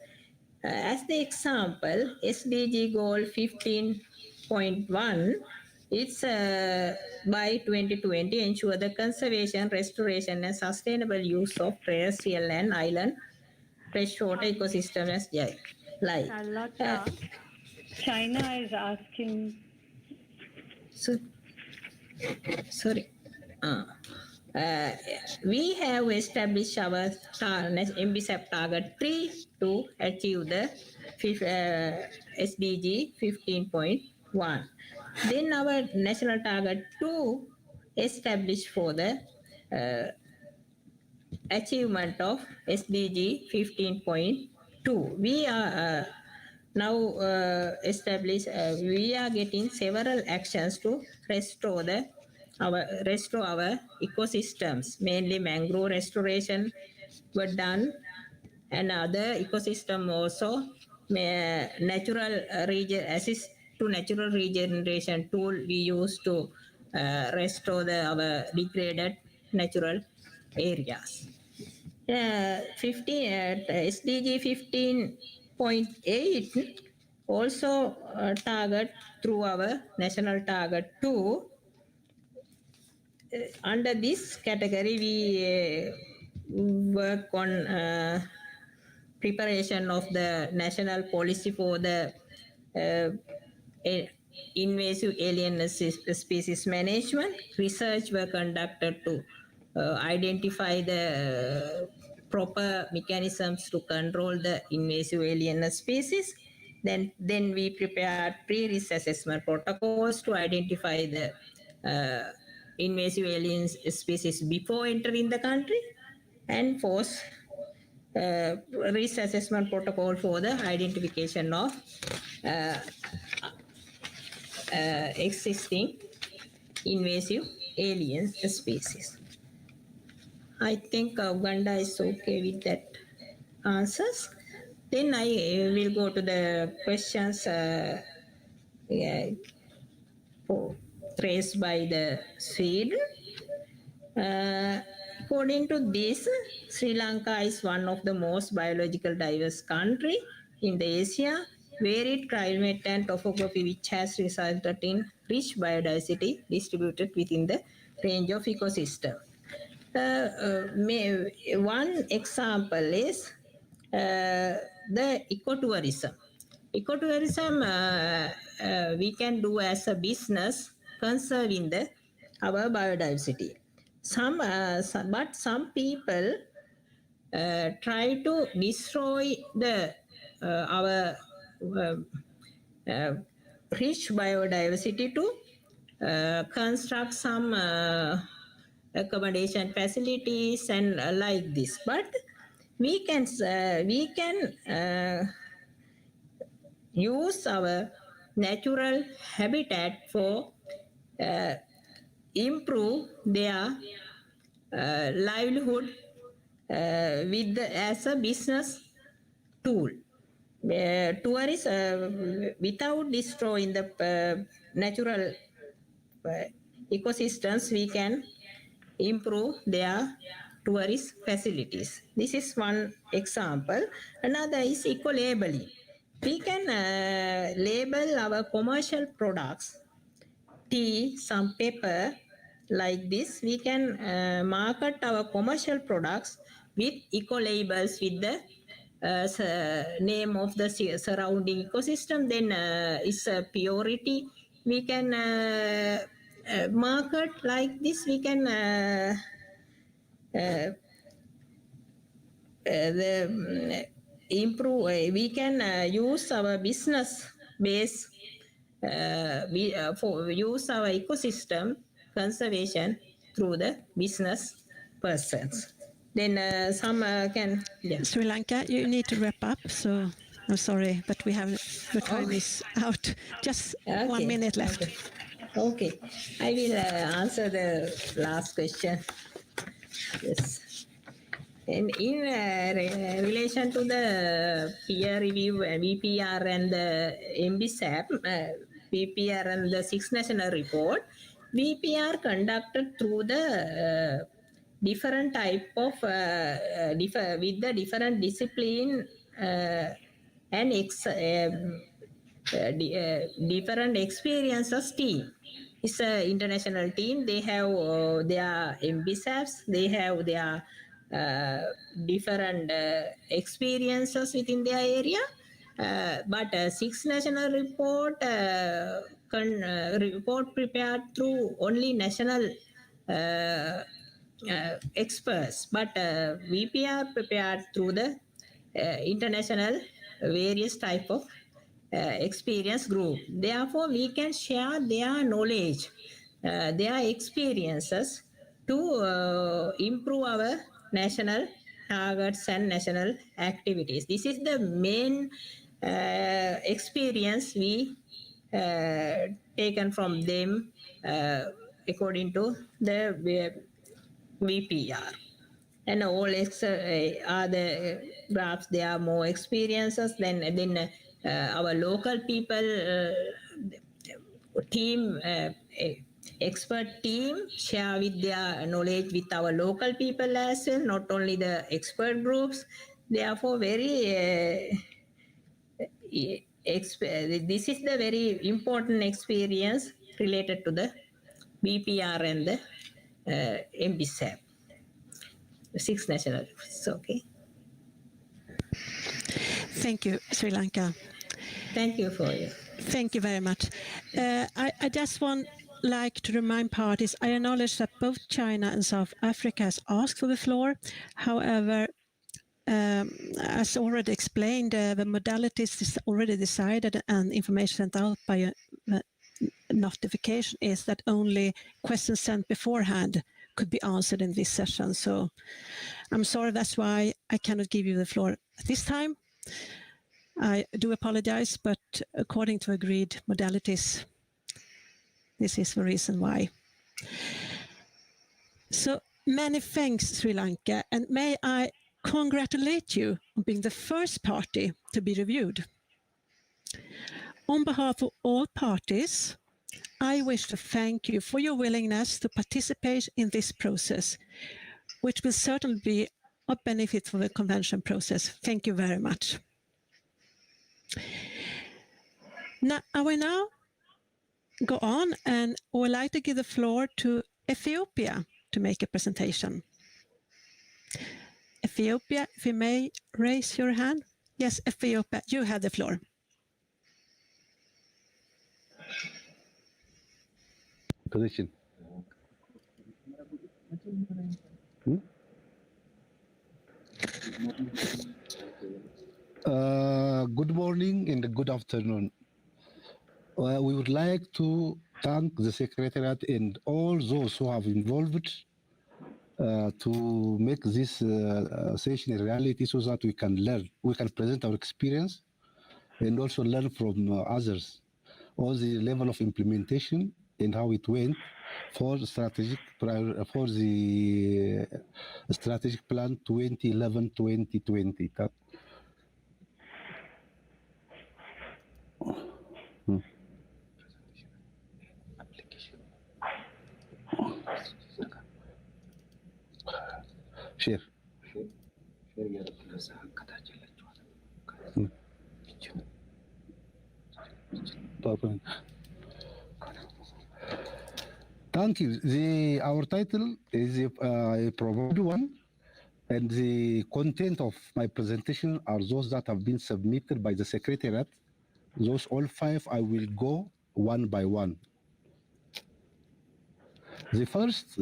As the example, SDG goal 15.1, it's by 2020 ensure the conservation, restoration, and sustainable use of terrestrial and island freshwater ecosystem as like. Charlotta, China is asking. Sorry. We have established our NBSAP target 3 to achieve the SDG 15.1. Then our national target 2 established for the achievement of SDG 15.2. We are now established, we are getting several actions to restore our ecosystems, mainly mangrove restoration were done, and other ecosystem also natural assist to natural regeneration tool we use to restore our degraded natural areas. SDG 15.8 also target through our national target 2. Under this category, we work on preparation of the national policy for the invasive alien species management. Research were conducted to identify the proper mechanisms to control the invasive alien species. Then we prepared pre-risk assessment protocols to identify the invasive alien species before entering the country, and force risk assessment protocol for the identification of existing invasive alien species. I think Uganda is okay with that answers. Then I will go to the questions raised by the Sweden. According to this, Sri Lanka is one of the most biological diverse country in the Asia, varied climate and topography, which has resulted in rich biodiversity distributed within the range of ecosystem. One example is the ecotourism. Ecotourism we can do as a business conserving our biodiversity. But some people try to destroy our rich biodiversity to construct some accommodation facilities and like this. But we can use our natural habitat for improve their livelihood as a business tool. Tourists, without destroying the natural ecosystems, we can improve their tourist facilities. This is one example. Another is eco-labeling. We can label our commercial products, tea, some paper, like this. We can market our commercial products with eco-labels with the name of the surrounding ecosystem. Then it's a purity. We can market like this. We can improve. We can use our business base. For use our ecosystem conservation through the business persons. Then some can. Yeah. Sri Lanka, you need to wrap up. So I'm sorry, but the time is out. Just 1 minute left. Okay. I will answer the last question. Yes. And in relation to the peer review, VPR and the NBSAP, VPR and the Six National Report, VPR conducted through the different type of, with the different discipline and different experiences team. It's an international team. They have their NBSAPs. They have their different experiences within their area. But Six National Report report prepared through only national experts. But VPR prepared through the international various type of experience group. Therefore, we can share their knowledge, their experiences to improve our national targets and national activities. This is the main experience we taken from them according to the VPR. And all other graphs, there are more experiences than our local people team, expert team share with their knowledge with our local people as well, not only the expert groups. Therefore, very this is the very important experience related to the BPR and the NBSAP. Six national. Okay. Thank you, Sri Lanka. Thank you for you. Thank you very much. I just like to remind parties, I acknowledge that both China and South Africa has asked for the floor. However, as already explained, the modalities is already decided and information sent out by notification is that only questions sent beforehand could be answered in this session. So I'm sorry, that's why I cannot give you the floor at this time. I do apologize, but according to agreed modalities, this is the reason why. So many thanks, Sri Lanka, and may I congratulate you on being the first party to be reviewed. On behalf of all parties, I wish to thank you for your willingness to participate in this process, which will certainly be of benefit for the convention process. Thank you very much. Now, I will now go on and I would like to give the floor to Ethiopia to make a presentation. Ethiopia, if you may raise your hand. Yes, Ethiopia, you have the floor. Position. Good morning and good afternoon. We would like to thank the Secretariat and all those who have involved to make this session a reality so that we can learn, we can present our experience and also learn from others on the level of implementation and how it went for strategic for the strategic plan 2011-2020. Share. PowerPoint. Thank you. Our title is a provided one, and the content of my presentation are those that have been submitted by the Secretariat. Those all 5, I will go one by one. The first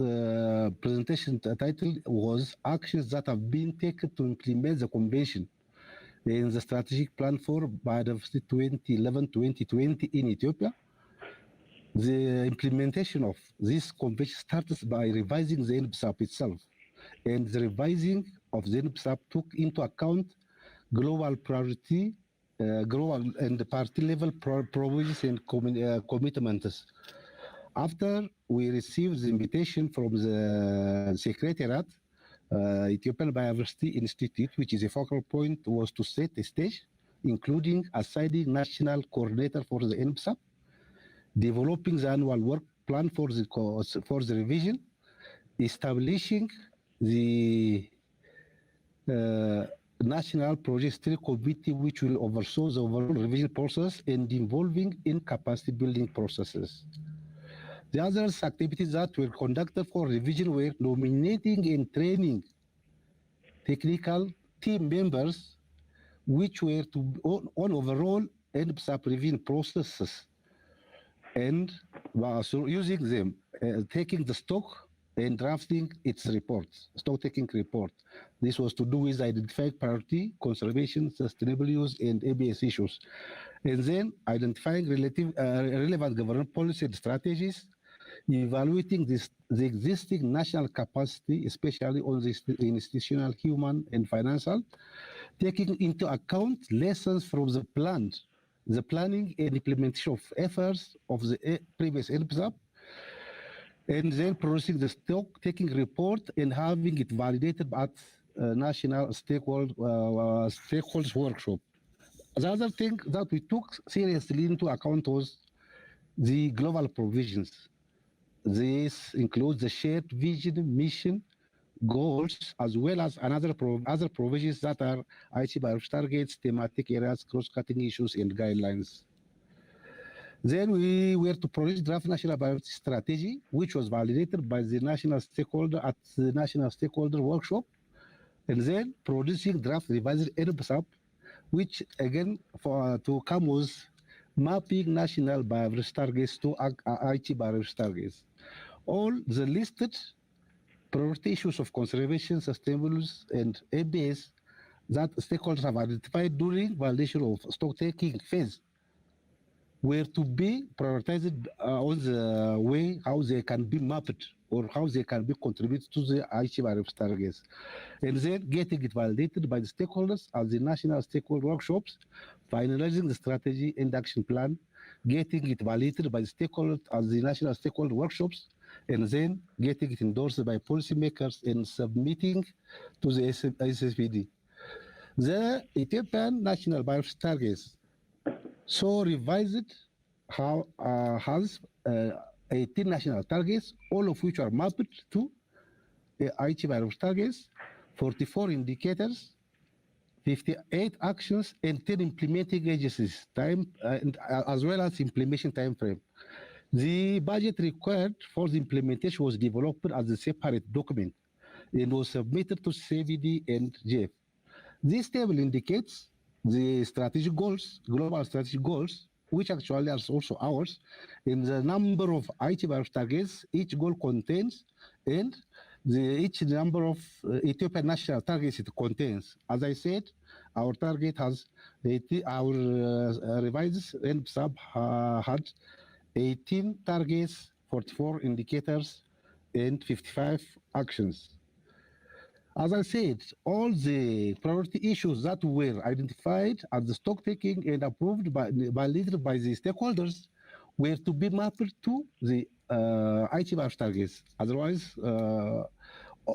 presentation title was Actions that have been taken to implement the Convention in the Strategic Plan for Biodiversity 2011-2020 in Ethiopia. The implementation of this convention starts by revising the NBSAP itself, and the revising of the NBSAP took into account global priority, global and party level provisions and commitments. After we received the invitation from the Secretariat, Ethiopian Biodiversity Institute, which is a focal point, was to set a stage, including assigning national coordinator for the NBSAP, developing the annual work plan for the revision, establishing the National Project Steering Committee, which will oversee the overall revision process, and involving in capacity building processes. The other activities that were conducted for revision were nominating and training technical team members, which were to on overall NBSAP revision processes, and so using them, taking the stock and drafting its reports, stock taking report. This was to do with identifying priority, conservation, sustainable use, and ABS issues, and then identifying relevant government policy and strategies, evaluating the existing national capacity, especially on the institutional, human, and financial, taking into account lessons from the planning and implementation of efforts of the previous NBSAP, and then producing the stock taking report and having it validated at national stakeholders workshop. The other thing that we took seriously into account was the global provisions. This includes the shared vision, mission, goals, as well as other provisions that are ICBR targets, thematic areas, cross-cutting issues, and guidelines. Then we were to produce draft national biodiversity strategy, which was validated by the national stakeholder at the national stakeholder workshop, and then producing draft revised NBSAP, which again to come with mapping national biodiversity targets to IT biodiversity targets. All the listed priority issues of conservation, sustainable and ABS that stakeholders have identified during validation of stock taking phase were to be prioritized on the way how they can be mapped or how they can be contributed to the ICBR targets, and then getting it validated by the stakeholders at the national stakeholder workshops, finalizing the strategy and action plan, getting it validated by the stakeholders at the national stakeholder workshops, and then getting it endorsed by policymakers and submitting to the SSPD. The Ethiopian national biodiversity targets so revised has 18 national targets, all of which are mapped to IT biodiversity targets, 44 indicators, 58 actions, and 10 implementing agencies, as well as implementation time frame. The budget required for the implementation was developed as a separate document and was submitted to CVD and JF. This table indicates the strategic goals, global strategic goals, which actually are also ours, in the number of IT biodiversity targets each goal contains, and each number of Ethiopian national targets it contains. As I said, our target has our revised NBSAP had 18 targets, 44 indicators, and 55 actions. As I said, all the priority issues that were identified as the stock taking and approved by leaders by the stakeholders were to be mapped to the IT targets. Otherwise,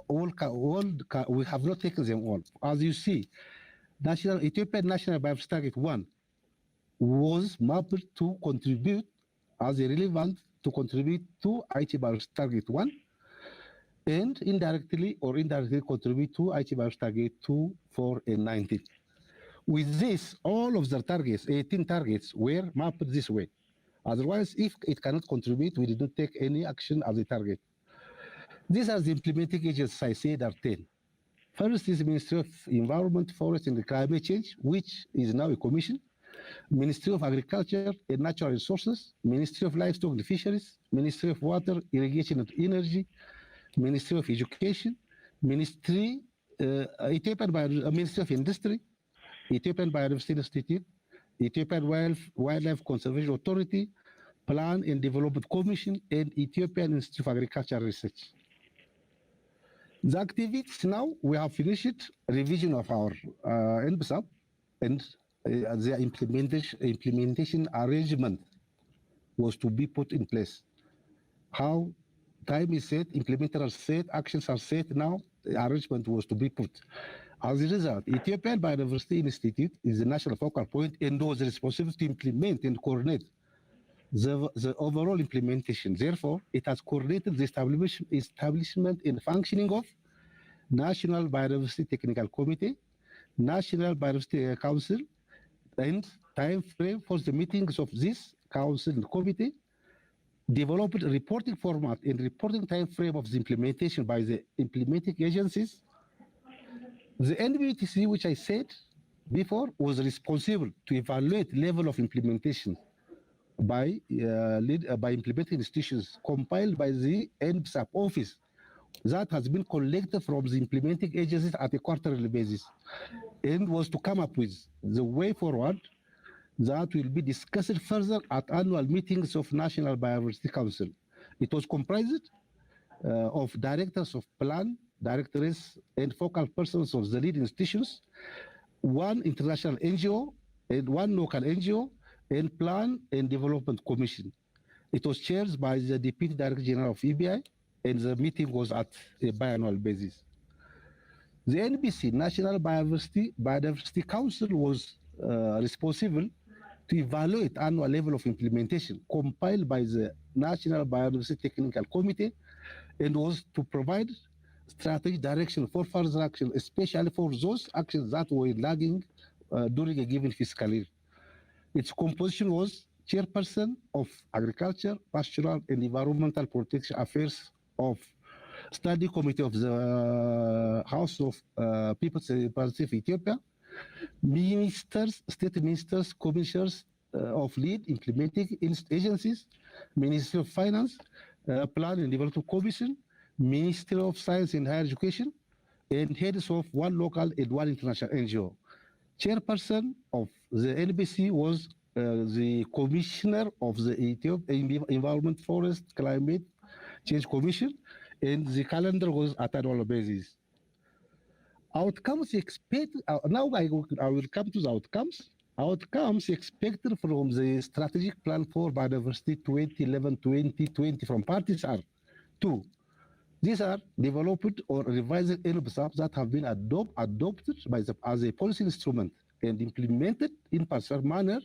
we have not taken them all. As you see, Ethiopian National Biodiversity Target 1 was mapped to contribute as a relevant to contribute to IT Biodiversity Target 1 and indirectly contribute to IT Biodiversity Target 2, 4, and 19. With this, all of the targets, 18 targets, were mapped this way. Otherwise, if it cannot contribute, we did not take any action as a target. These are the implementing agencies I said are 10. First is the Ministry of Environment, Forest and Climate Change, which is now a commission. Ministry of Agriculture and Natural Resources, Ministry of Livestock and Fisheries, Ministry of Water, Irrigation and Energy, Ministry of Education, Ministry of Industry, Ethiopian Biodiversity Institute, Ethiopian Wildlife Conservation Authority, Plan and Development Commission, and Ethiopian Institute of Agricultural Research. The activities now, we have finished revision of our NBSAP and the implementation arrangement was to be put in place. How time is set, implementers are set, actions are set now, the arrangement was to be put. As a result, Ethiopian Biodiversity Institute is the national focal point and was responsible to implement and coordinate the overall implementation. Therefore, it has coordinated the establishment and functioning of National Biodiversity Technical Committee, National Biodiversity Council, and time frame for the meetings of this council and committee, developed a reporting format and reporting time frame of the implementation by the implementing agencies. The NBTC, which I said before, was responsible to evaluate level of implementation by implementing institutions compiled by the NBSAP office that has been collected from the implementing agencies at a quarterly basis and was to come up with the way forward that will be discussed further at annual meetings of National Biodiversity Council. It was comprised of directors of plan, directors, and focal persons of the lead institutions, one international NGO and one local NGO, and Plan and Development Commission. It was chaired by the Deputy Director General of EBI, and the meeting was at a biannual basis. The NBC, National Biodiversity Council, was responsible to evaluate annual level of implementation compiled by the National Biodiversity Technical Committee and was to provide strategic direction for further action, especially for those actions that were lagging during a given fiscal year. Its composition was chairperson of Agriculture, Pastoral and Environmental Protection Affairs of Study Committee of the House of People's Representatives of Ethiopia, ministers, state ministers, commissioners of lead implementing agencies, Ministry of Finance, Plan and Development Commission, Ministry of Science and Higher Education, and heads of one local and one international NGO. Chairperson of the NBC was the commissioner of the Ethiopian Environment, Forest, Climate Change Commission, and the calendar was at annual basis. Outcomes expected, now I will come to the outcomes. Outcomes expected from the Strategic Plan for Biodiversity 2011-2020 from parties are two. These are developed or revised NBSAP that have been adopted by as a policy instrument and implemented in partial manner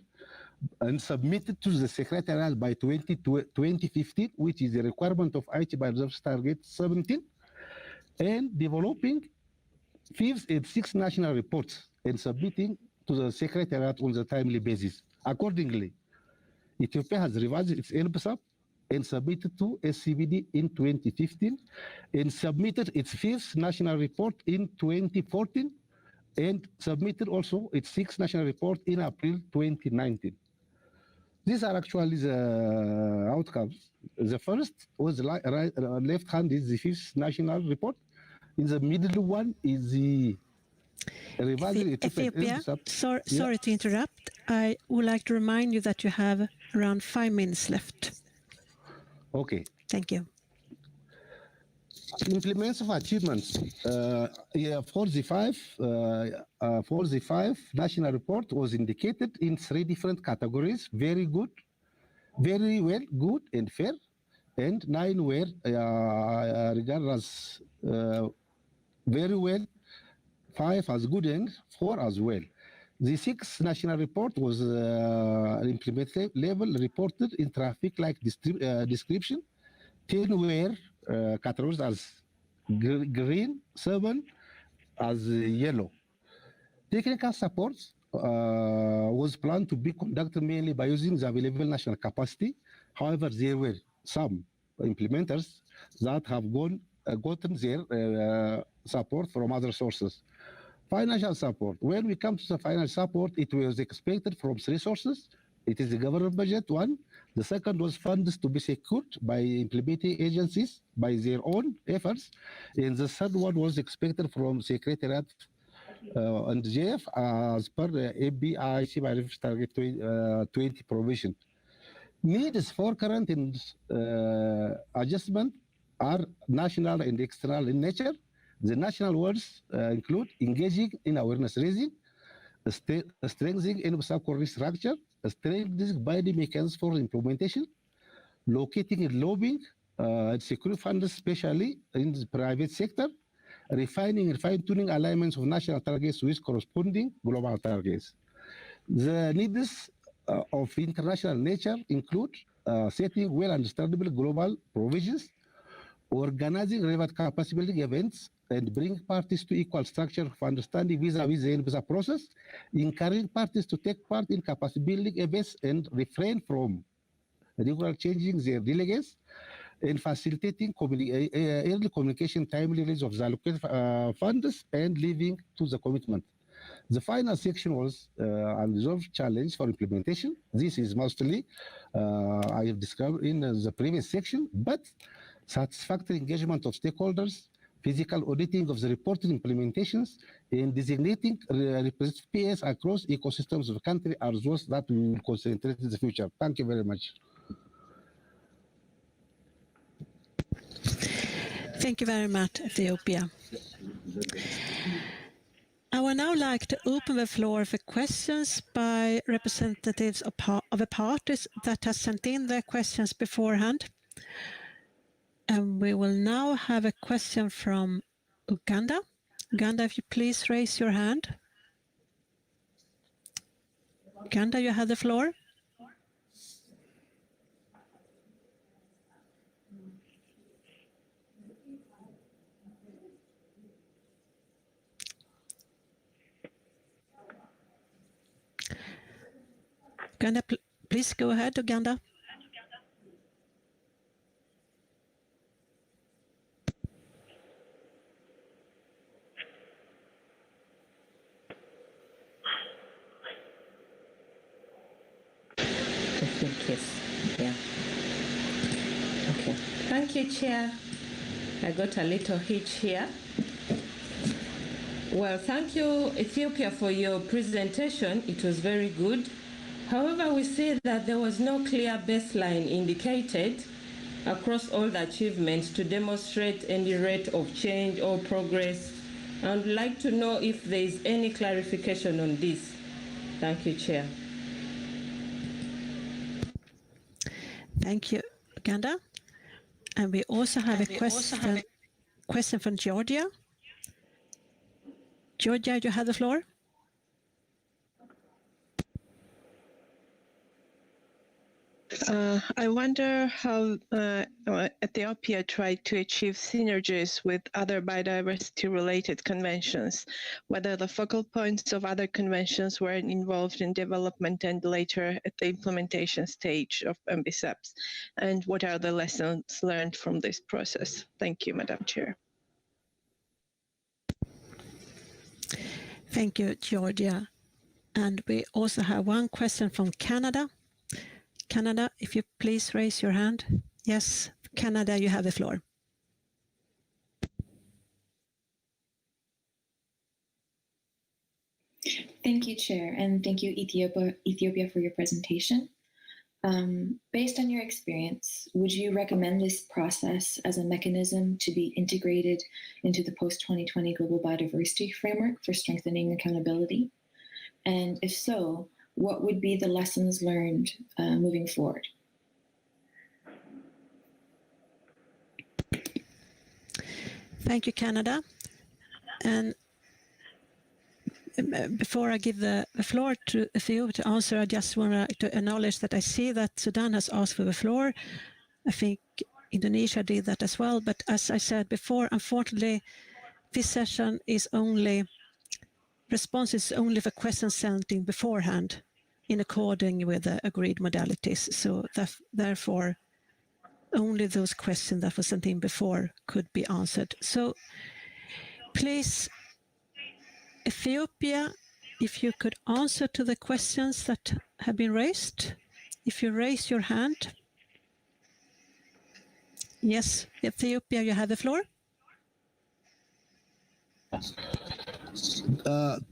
and submitted to the Secretariat by 2015, which is a requirement of IT Biodiversity Target 17, and developing 5th and 6th national reports and submitting to the Secretariat on a timely basis. Accordingly, Ethiopia has revised its NBSAP and submitted to SCBD in 2015 and submitted its 5th national report in 2014 and submitted also its 6th national report in April 2019. These are actually the outcomes. The first was the left hand is the 5th national report. In the middle one is the revised Ethiopia. Sorry to interrupt. I would like to remind you that you have around 5 minutes left. Okay. Thank you. Implements of achievements. For the five national report was indicated in 3 different categories: very good, very well, good, and fair. and 9 were regarded as very well, 5 as good, and 4 as well. The 6th national report was implemented level reported in traffic like description. 10 were categorized as green, 7 as yellow. Technical support was planned to be conducted mainly by using the available national capacity. However, there were some implementers that have gotten their support from other sources. Financial support. When we come to the financial support, it was expected from 3 sources. It is the government budget, 1. The second was funds to be secured by implementing agencies by their own efforts. And the third one was expected from Secretariat and JF as per the NBSAP target 20 provision. Needs for current and adjustment are national and external in nature. The national words include engaging in awareness raising, strengthening NBSAP core structure, strengthening binding mechanisms for implementation, locating and lobbying, secure funds, especially in the private sector, refining and fine-tuning alignments of national targets with corresponding global targets. The needs of international nature include setting well-understandable global provisions, organizing relevant capacity building events, and bring parties to equal structure of understanding vis-a-vis the NBSAP process, encouraging parties to take part in capacity building events and refrain from regularly changing their delegates, and facilitating early communication, timely release of the allocated funds, and living to the commitment. The final section was unresolved challenge for implementation. This is mostly I have described in the previous section, but satisfactory engagement of stakeholders, physical auditing of the reported implementations, and designating representative PS across ecosystems of the country are those that we will concentrate in the future. Thank you very much. Thank you very much, Ethiopia. I would now like to open the floor for questions by representatives of the parties that have sent in their questions beforehand. And we will now have a question from Uganda. Uganda, if you please raise your hand. Uganda, you have the floor. Uganda, please go ahead, Uganda. Yes. Yeah. Okay. Thank you, Chair. I got a little hitch here. Well, thank you, Ethiopia, for your presentation. It was very good. However, we see that there was no clear baseline indicated across all the achievements to demonstrate any rate of change or progress. I would like to know if there is any clarification on this. Thank you, Chair. Thank you, Uganda. And we also have a question from Georgia. Georgia, you have the floor. I wonder how Ethiopia tried to achieve synergies with other biodiversity-related conventions, whether the focal points of other conventions were involved in development and later at the implementation stage of NBSAPs, and what are the lessons learned from this process? Thank you, Madam Chair. Thank you, Georgia. And we also have one question from Canada. Canada, if you please raise your hand. Yes, Canada, you have the floor. Thank you, Chair, and thank you, Ethiopia, for your presentation. Based on your experience, would you recommend this process as a mechanism to be integrated into the post-2020 Global Biodiversity Framework for strengthening accountability? And if so, what would be the lessons learned moving forward? Thank you, Canada. And before I give the floor to Ethiopia to answer, I just want to acknowledge that I see that Sudan has asked for the floor. I think Indonesia did that as well. But as I said before, unfortunately, this session is only, responses only for questions sent in beforehand in according with the agreed modalities. So therefore, only those questions that were sent in before could be answered. So please, Ethiopia, if you could answer to the questions that have been raised, if you raise your hand. Yes, Ethiopia, you have the floor.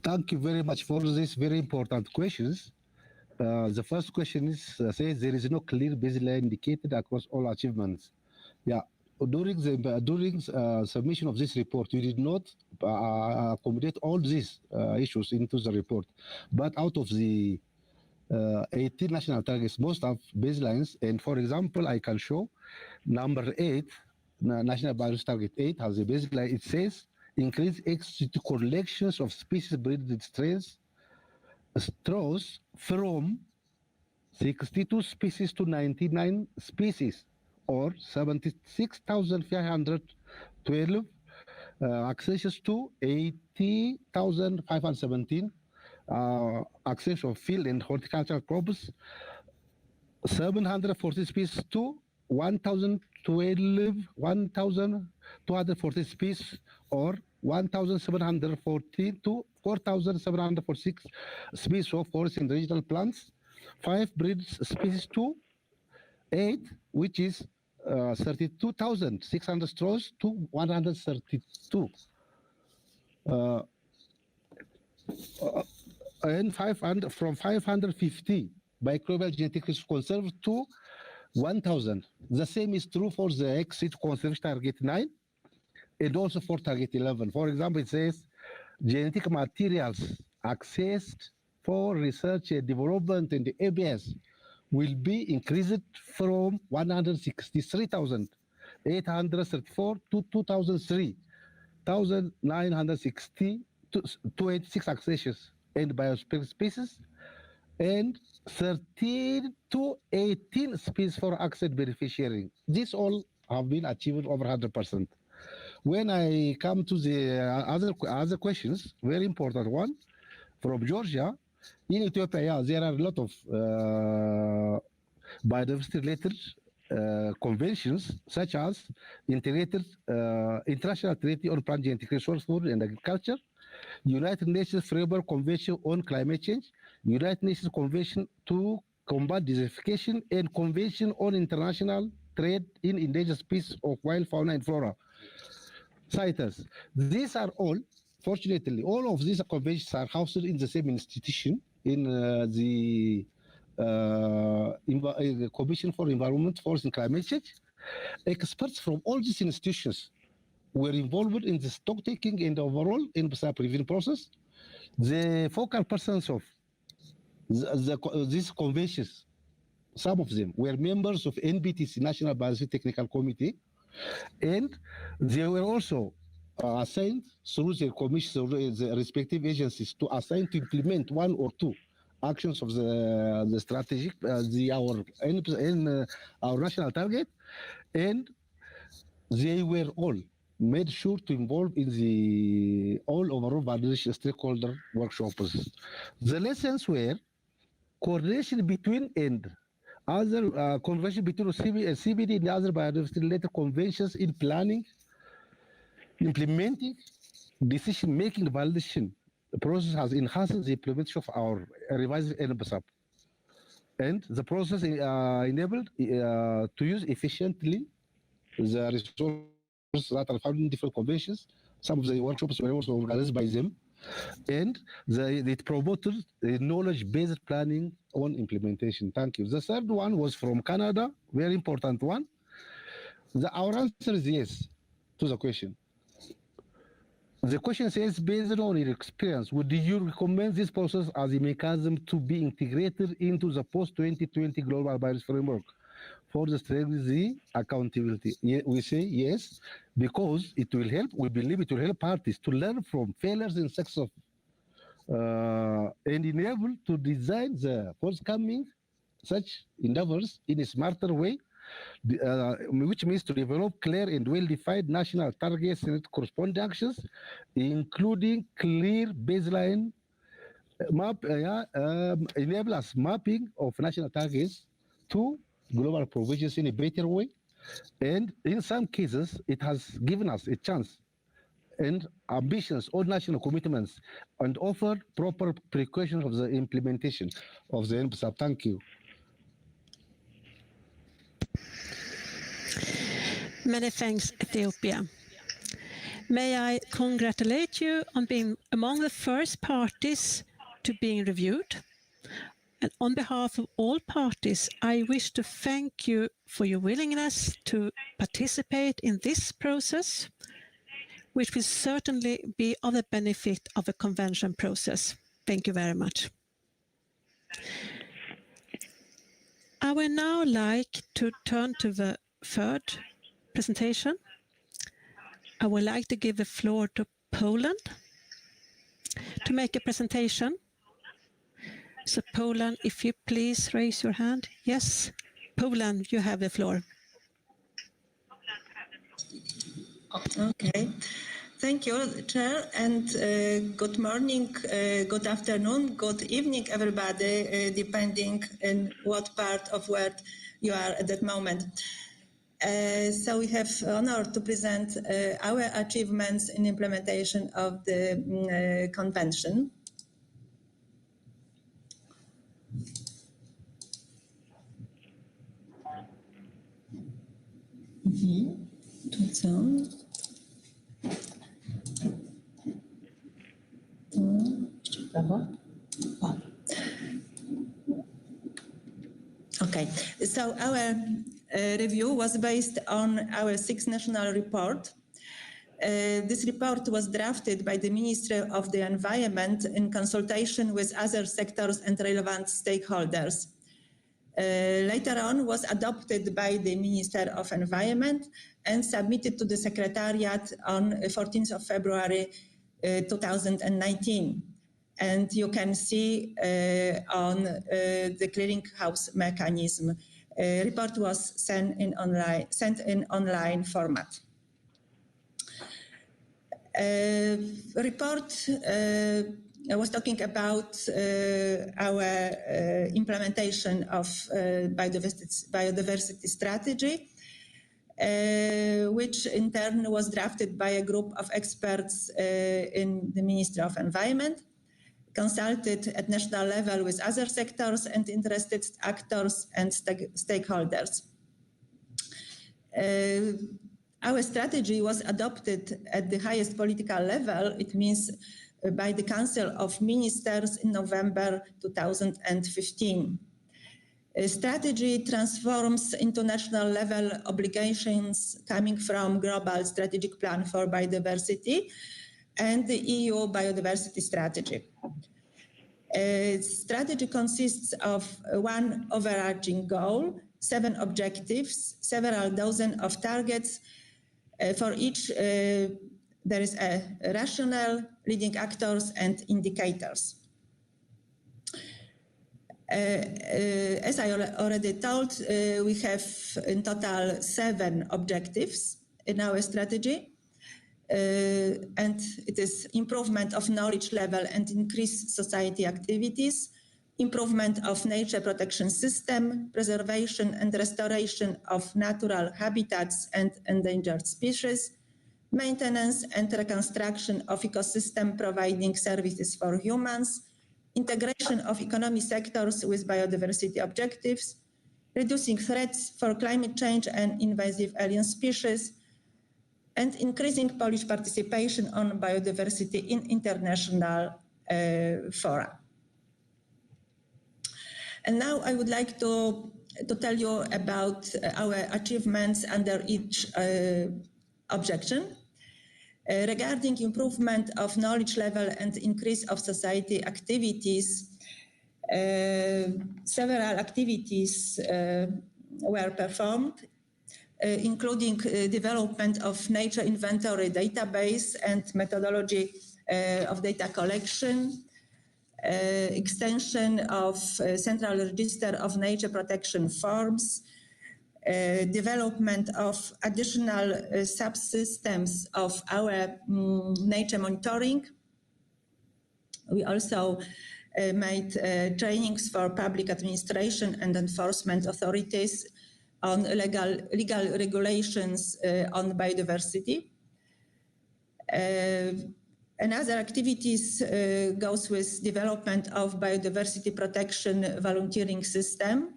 Thank you very much for these very important questions. The first question is says there is no clear baseline indicated across all achievements. Yeah, during submission of this report, we did not accommodate all these issues into the report, but out of the 18 national targets, most have baselines. And for example, I can show number 8, National Biodiversity Target 8 has a baseline. It says increase access to collections of species breeding strains from 62 species to 99 species, or 76,512 accessions to 80,517 access of field and horticultural crops, 740 species to 1,240 species, or 1,740 to 4,746 species of forest and regional plants, 5 breed species to 8, which is 32,600 straws to 132. And 500, from 550 microbial genetic resource conserved to 1,000. The same is true for the exit conservation target 9 and also for target 11. For example, it says genetic materials accessed for research and development in the ABS will be increased from 163,834 to 2,960 to 86 accessions and biospecies, and 13 to 18 species for access beneficiary. These all have been achieved over 100%. When I come to the other questions, very important one from Georgia, in Ethiopia, there are a lot of biodiversity-related conventions, such as integrated International Treaty on Plant Genetic Resource, Food and Agriculture, United Nations Framework Convention on Climate Change, United Nations Convention to Combat Desertification, and Convention on International Trade in Endangered Species of Wild Fauna and Flora. CITES. These are all, fortunately, all of these conventions are housed in the same institution, in the Commission for Environment, Forest and Climate Change. Experts from all these institutions were involved in the stock taking and overall NBSAP review process. The focal persons of these conventions, some of them were members of NBTC, National Biodiversity Technical Committee, and they were also assigned through the commission, the respective agencies, to assign to implement one or two actions of the strategic, our national target, and they were all made sure to involve in the all overall validation stakeholder workshops. The lessons were coordination between and other convention between CBD and other biodiversity-related conventions in planning, implementing, decision-making, validation. The process has enhanced the implementation of our revised NBSAP. And the process enabled to use efficiently the resources that are found in different conventions. Some of the workshops were also organized by them. And it promoted knowledge-based planning on implementation. Thank you. The third one was from Canada, very important one. Our answer is yes to the question. The question says, based on your experience, would you recommend this process as a mechanism to be integrated into the post-2020 Global Biodiversity Framework for the strength the accountability. We say yes because it will help. We believe it will help parties to learn from failures and success and enable to design the forthcoming such endeavors in a smarter way, which means to develop clear and well-defined national targets and corresponding actions, including clear baseline enable us mapping of national targets to global provisions in a better way. And in some cases, it has given us a chance and ambitions or national commitments and offered proper precautions of the implementation of the NBSAP. Thank you. Many thanks, Ethiopia. May I congratulate you on being among the first parties to being reviewed. And on behalf of all parties, I wish to thank you for your willingness to participate in this process, which will certainly be of the benefit of a convention process. Thank you very much. I would now like to turn to the third presentation. I would like to give the floor to Poland to make a presentation. So Poland, if you please raise your hand. Yes, Poland, you have the floor. Okay. Thank you, Chair, and good morning, good afternoon, good evening, everybody, depending on what part of world you are at that moment. So we have honor to present our achievements in implementation of the convention. Okay, so our review was based on our 6th national report. This report was drafted by the Ministry of the Environment in consultation with other sectors and relevant stakeholders. Later on was adopted by the Minister of Environment and submitted to the Secretariat on 14th of February 2019. And you can see on the clearinghouse mechanism, report was sent in online format. Report was talking about our implementation of biodiversity strategy, which in turn was drafted by a group of experts in the Ministry of Environment, consulted at national level with other sectors and interested actors and stakeholders. Our strategy was adopted at the highest political level, it means by the Council of Ministers in November 2015. A strategy transforms into national level obligations coming from Global Strategic Plan for Biodiversity and the EU Biodiversity Strategy. Strategy consists of one overarching goal, 7 objectives, several dozen of targets. For each, there is a rationale, leading actors, and indicators. As I already told, we have in total 7 objectives in our strategy. And it is improvement of knowledge level and increased society activities, improvement of nature protection system, preservation and restoration of natural habitats and endangered species, maintenance and reconstruction of ecosystem providing services for humans, integration of economic sectors with biodiversity objectives, reducing threats for climate change and invasive alien species, and increasing Polish participation on biodiversity in international fora. And now I would like to tell you about our achievements under each objection. Regarding improvement of knowledge level and increase of society activities, several activities were performed, including development of nature inventory database and methodology of data collection, extension of central register of nature protection forms, development of additional subsystems of our nature monitoring. We also made trainings for public administration and enforcement authorities on legal regulations on biodiversity. Another activities goes with development of biodiversity protection volunteering system,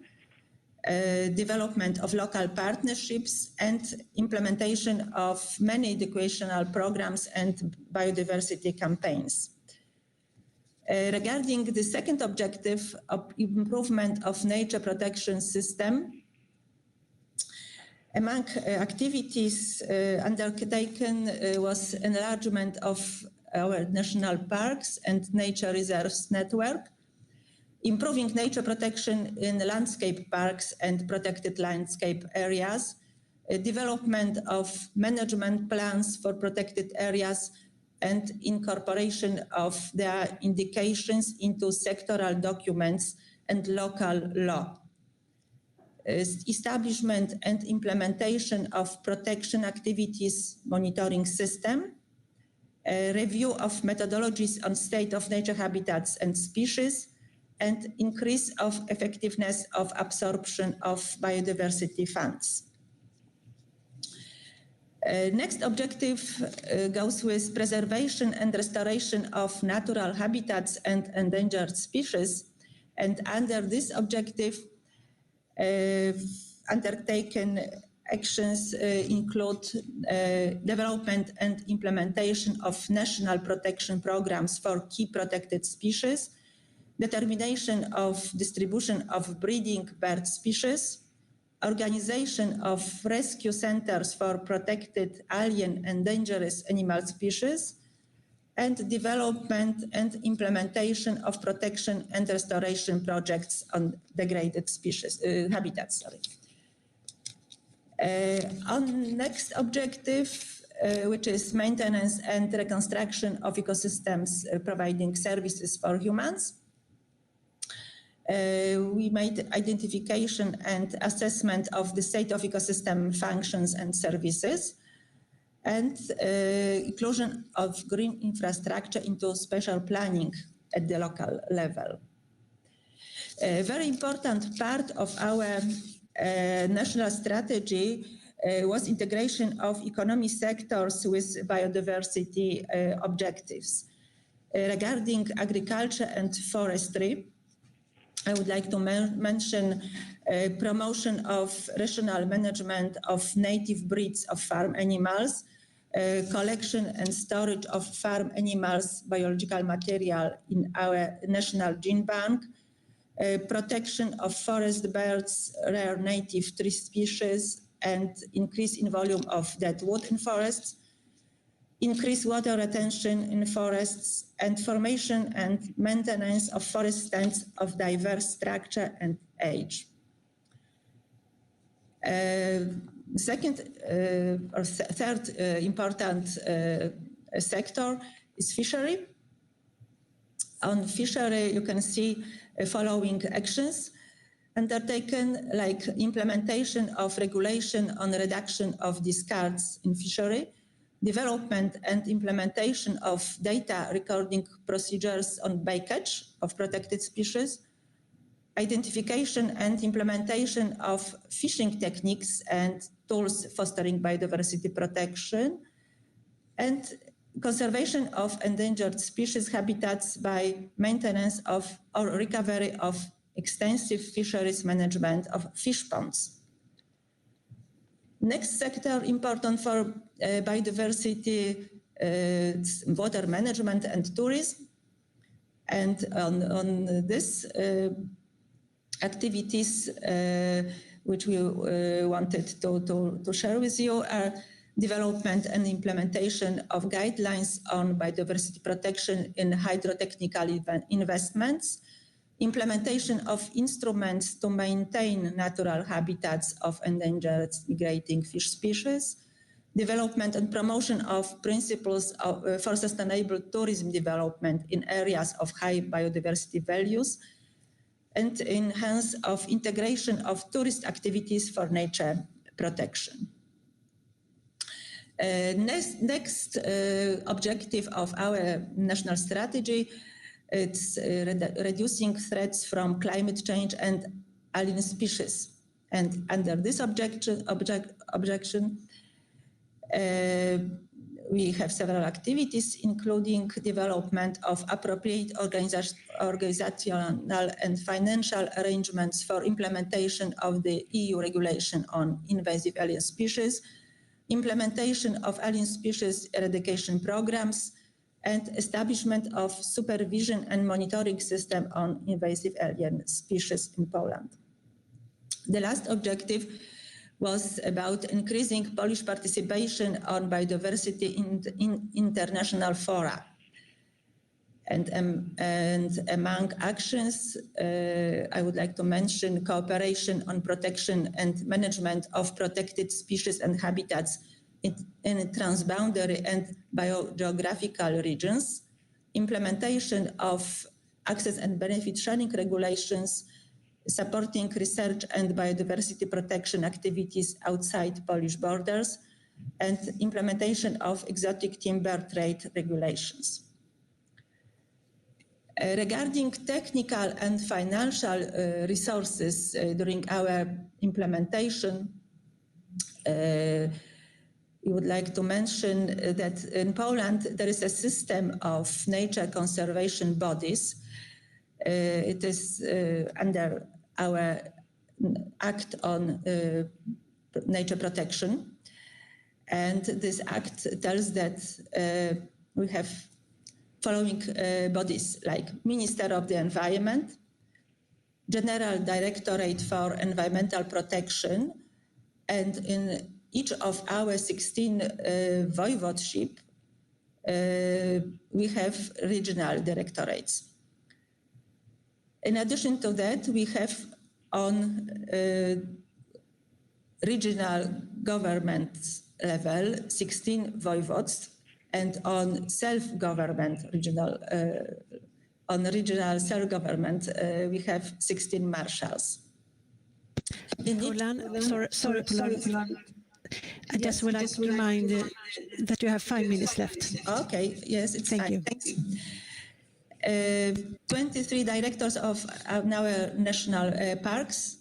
development of local partnerships, and implementation of many educational programs and biodiversity campaigns. Regarding the second objective of improvement of nature protection system, among activities undertaken was enlargement of our national parks and nature reserves network, improving nature protection in landscape parks and protected landscape areas, development of management plans for protected areas, and incorporation of their indications into sectoral documents and local law. Establishment and implementation of protection activities monitoring system, review of methodologies on state of nature habitats and species, and increase of effectiveness of absorption of biodiversity funds. Next objective goes with preservation and restoration of natural habitats and endangered species. And under this objective, undertaken actions include development and implementation of national protection programs for key protected species, determination of distribution of breeding bird species, organization of rescue centers for protected alien and dangerous animal species, and development and implementation of protection and restoration projects on degraded species, habitats. On next objective, which is maintenance and reconstruction of ecosystems providing services for humans. We made identification and assessment of the state of ecosystem functions and services, and inclusion of green infrastructure into special planning at the local level. A very important part of our national strategy was integration of economic sectors with biodiversity objectives. Regarding agriculture and forestry, I would like to mention promotion of rational management of native breeds of farm animals, collection and storage of farm animals biological material in our national gene bank, protection of forest birds, rare native tree species, and increase in volume of dead wood in forests, increase water retention in forests, and formation and maintenance of forest stands of diverse structure and age. Third important sector is fishery. On fishery, you can see following actions undertaken, like implementation of regulation on reduction of discards in fishery, development and implementation of data recording procedures on bycatch of protected species, identification and implementation of fishing techniques and tools fostering biodiversity protection, and conservation of endangered species habitats by maintenance of or recovery of extensive fisheries management of fish ponds. Next sector important for biodiversity, water management and tourism. And on this activities which we wanted to share with you are development and implementation of guidelines on biodiversity protection in hydrotechnical investments, implementation of instruments to maintain natural habitats of endangered migrating fish species, development and promotion of principles for sustainable tourism development in areas of high biodiversity values, and enhance of integration of tourist activities for nature protection. Next objective of our national strategy, it's reducing threats from climate change and alien species. And under this objection, we have several activities, including development of appropriate organizational and financial arrangements for implementation of the EU regulation on invasive alien species, implementation of alien species eradication programs, and establishment of supervision and monitoring system on invasive alien species in Poland. The last objective was about increasing Polish participation on biodiversity in international fora. And among actions, I would like to mention cooperation on protection and management of protected species and habitats in transboundary and biogeographical regions, implementation of access and benefit sharing regulations, supporting research and biodiversity protection activities outside Polish borders, and implementation of exotic timber trade regulations. Regarding technical and financial resources during our implementation, we would like to mention that in Poland there is a system of nature conservation bodies. It is under our Act on Nature Protection. And this act tells that we have following bodies like Minister of the Environment, General Directorate for Environmental Protection, and in each of our 16 voivodeship, we have regional directorates. In addition to that, we have on regional government level 16 voivodes, and on self-government regional, on regional self-government, we have 16 marshals. Sorry, Polan. I just would like to remind that you have 5 minutes left. Okay, yes, it's Thank fine. you. Thanks. 23 directors of our national parks,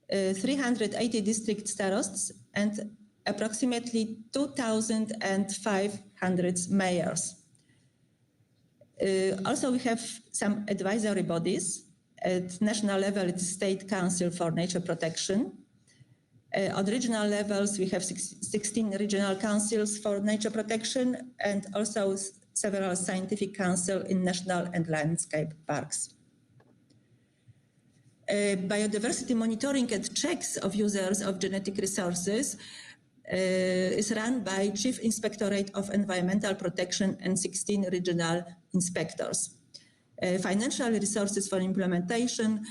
380 district starosts, and approximately 2,500 mayors. Also, we have some advisory bodies. At national level, it's State Council for Nature Protection. On regional levels, we have 16 regional councils for nature protection, and also several scientific councils in national and landscape parks. Biodiversity monitoring and checks of users of genetic resources is run by Chief Inspectorate of Environmental Protection and 16 regional inspectors. Financial resources for implementation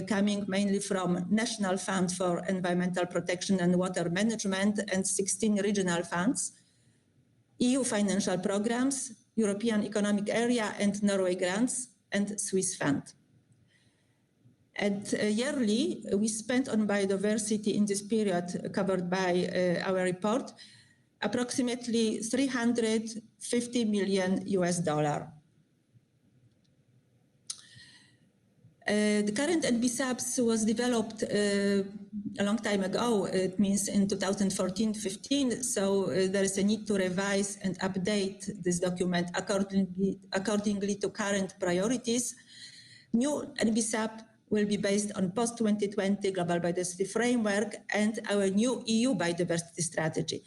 coming mainly from National Fund for Environmental Protection and Water Management and 16 regional funds, EU financial programs, European Economic Area and Norway grants, and Swiss Fund. And yearly, we spent on biodiversity in this period covered by our report, approximately $350 million. The current NBSAP was developed a long time ago. It means in 2014-15. So there is a need to revise and update this document accordingly to current priorities. New NBSAP will be based on post-2020 Global Biodiversity Framework and our new EU biodiversity strategy,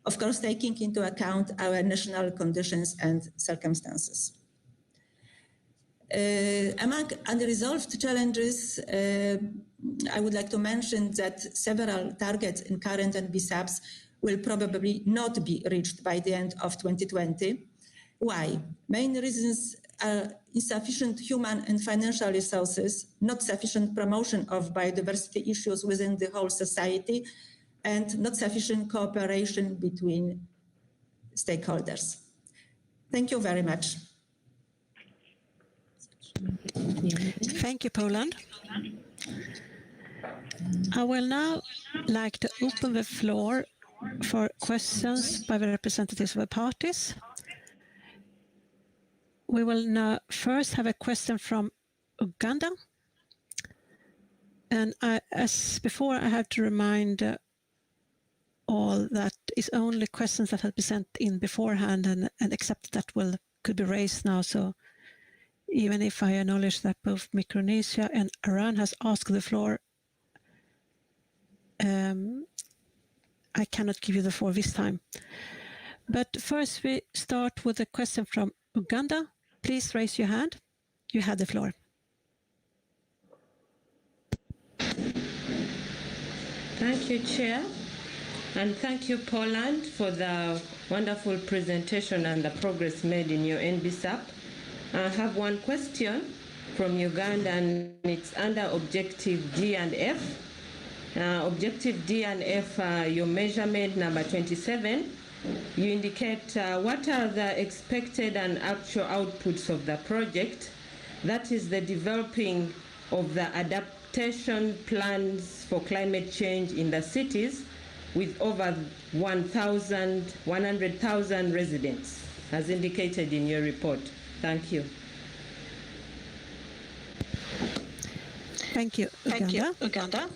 of course, taking into account our national conditions and circumstances. Among unresolved challenges, I would like to mention that several targets in current NBSAPs will probably not be reached by the end of 2020. Why? Main reasons insufficient human and financial resources, not sufficient promotion of biodiversity issues within the whole society, and not sufficient cooperation between stakeholders. Thank you very much. Thank you, Poland. I will now like to open the floor for questions by the representatives of the parties. We will now first have a question from Uganda. And as before, I have to remind all that is only questions that have been sent in beforehand, and except that could be raised now. So even if I acknowledge that both Micronesia and Iran has asked the floor, I cannot give you the floor this time. But first we start with a question from Uganda. Please raise your hand. You have the floor. Thank you, Chair. And thank you, Poland, for the wonderful presentation and the progress made in your NBSAP. I have one question from Uganda, and it's under Objective D and F. Objective D and F, your measurement number 27, you indicate what are the expected and actual outputs of the project. That is the developing of the adaptation plans for climate change in the cities with over 100,000 residents, as indicated in your report. Thank you. Thank you, Uganda.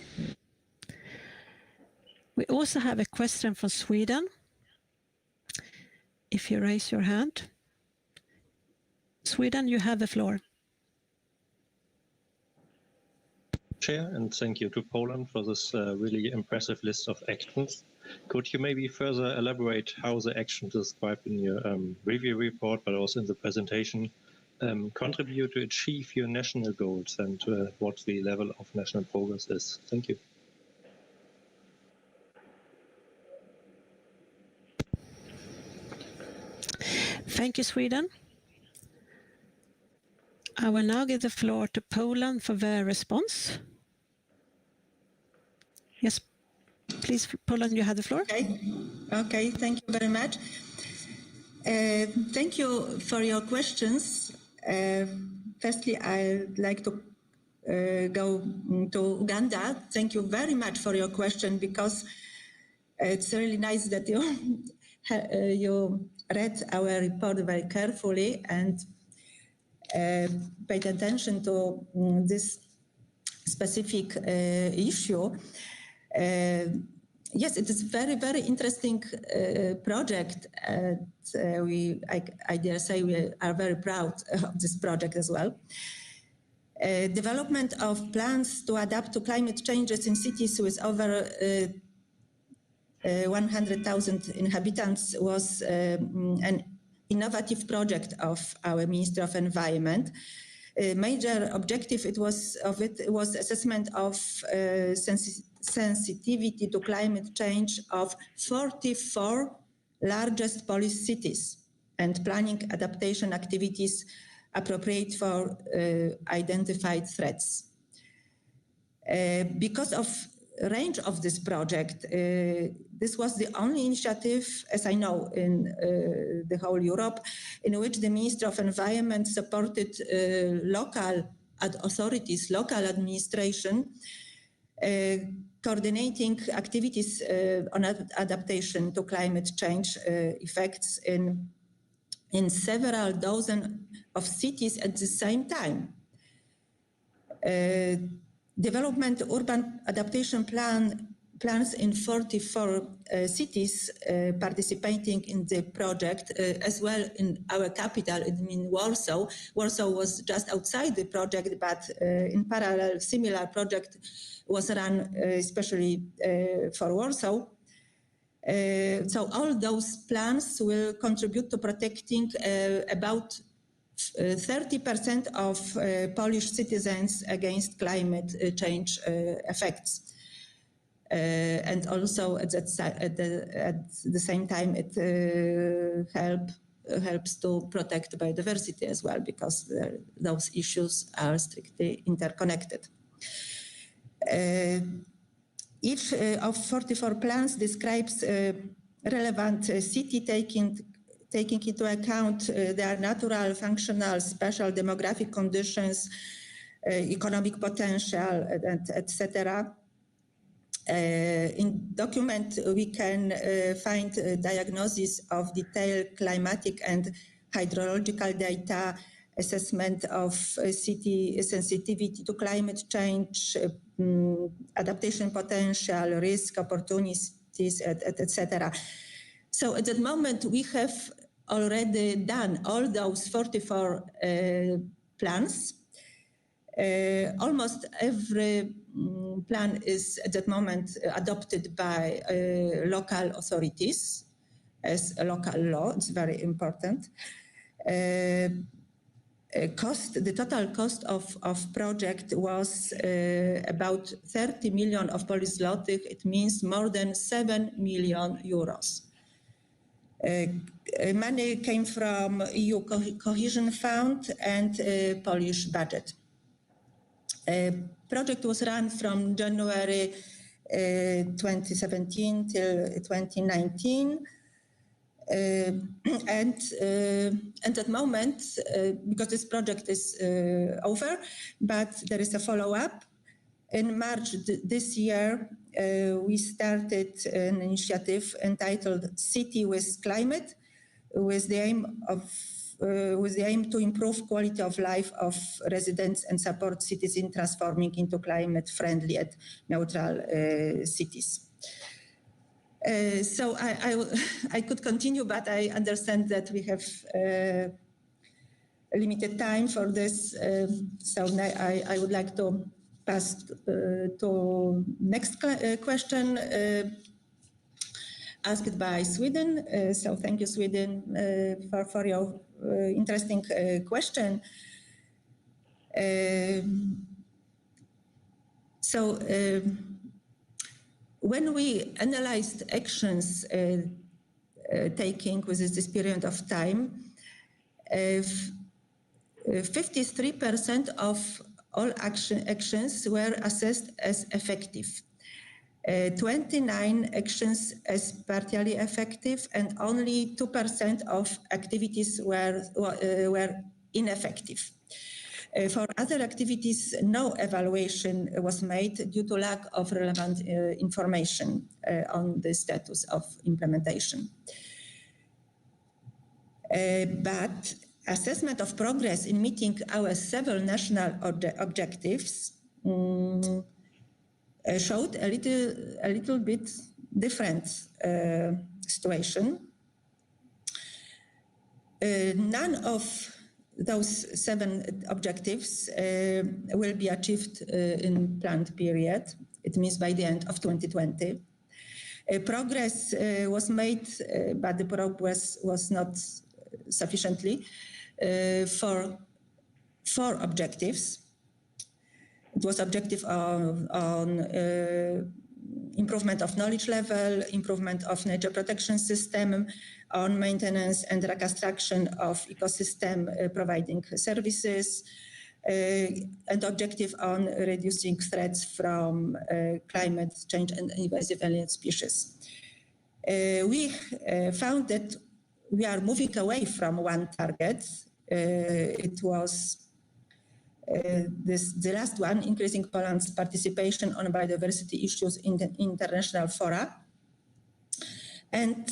We also have a question from Sweden. If you raise your hand. Sweden, you have the floor. Chair, and thank you to Poland for this really impressive list of actions. Could you maybe further elaborate how the actions described in your review report, but also in the presentation, contribute to achieve your national goals, and what the level of national progress is? Thank you. Thank you, Sweden. I will now give the floor to Poland for their response. Yes, please, Poland, you have the floor. Okay, thank you very much. Thank you for your questions. Firstly, I'd like to go to Uganda. Thank you very much for your question, because it's really nice that you read our report very carefully and paid attention to this specific issue. Yes, it is very, very interesting project. And I dare say we are very proud of this project as well. Development of plans to adapt to climate changes in cities with over 100,000 inhabitants was an innovative project of our Ministry of Environment. A major objective was assessment of sensitivity to climate change of 44 largest Polish cities and planning adaptation activities appropriate for identified threats. Because of range of this project, this was the only initiative, as I know, in the whole Europe, in which the Ministry of Environment supported local authorities, local administration, coordinating activities on adaptation to climate change effects in several dozen of cities at the same time. Development urban adaptation plans in 44 cities participating in the project, as well in our capital, in Warsaw. Warsaw was just outside the project, but in parallel, similar project was run especially for Warsaw. So all those plans will contribute to protecting about 30% of Polish citizens against climate change effects. And also at the same time, it help helps to protect biodiversity as well, because those issues are strictly interconnected. Each of 44 plans describes relevant city taking into account their natural, functional, special demographic conditions, economic potential, etc. In document, we can find a diagnosis of detailed climatic and hydrological data, assessment of city sensitivity to climate change, adaptation potential, risk, opportunities, etc. So at that moment, we have already done all those 44 plans. Almost every plan is at that moment adopted by local authorities as a local law. It's very important. The total cost of project was about 30 million of Polish zlotych. It means more than 7 million euros. Money came from EU Cohesion Fund and Polish budget. Project was run from January 2017 till 2019. And at that moment, because this project is over, but there is a follow-up. In March this year, we started an initiative entitled City with Climate, with the aim to improve quality of life of residents and support cities in transforming into climate-friendly and neutral cities. So I could continue, but I understand that we have limited time for this. So I would like to pass to next question asked by Sweden. So thank you, Sweden, for your interesting question. When we analyzed actions taking within this period of time, 53% of all actions were assessed as effective, 29 actions as partially effective, and only 2% of activities were ineffective. For other activities, no evaluation was made due to lack of relevant information on the status of implementation. But assessment of progress in meeting our several national objectives showed a little bit different situation. None of those 7 objectives will be achieved in planned period. It means by the end of 2020. Progress was made, but the progress was not sufficiently for 4 objectives. It was objective on improvement of knowledge level, improvement of nature protection system, on maintenance and reconstruction of ecosystem providing services, and objective on reducing threats from climate change and invasive alien species. We found that we are moving away from one target. It was the last one, increasing Poland's participation on biodiversity issues in the international fora. And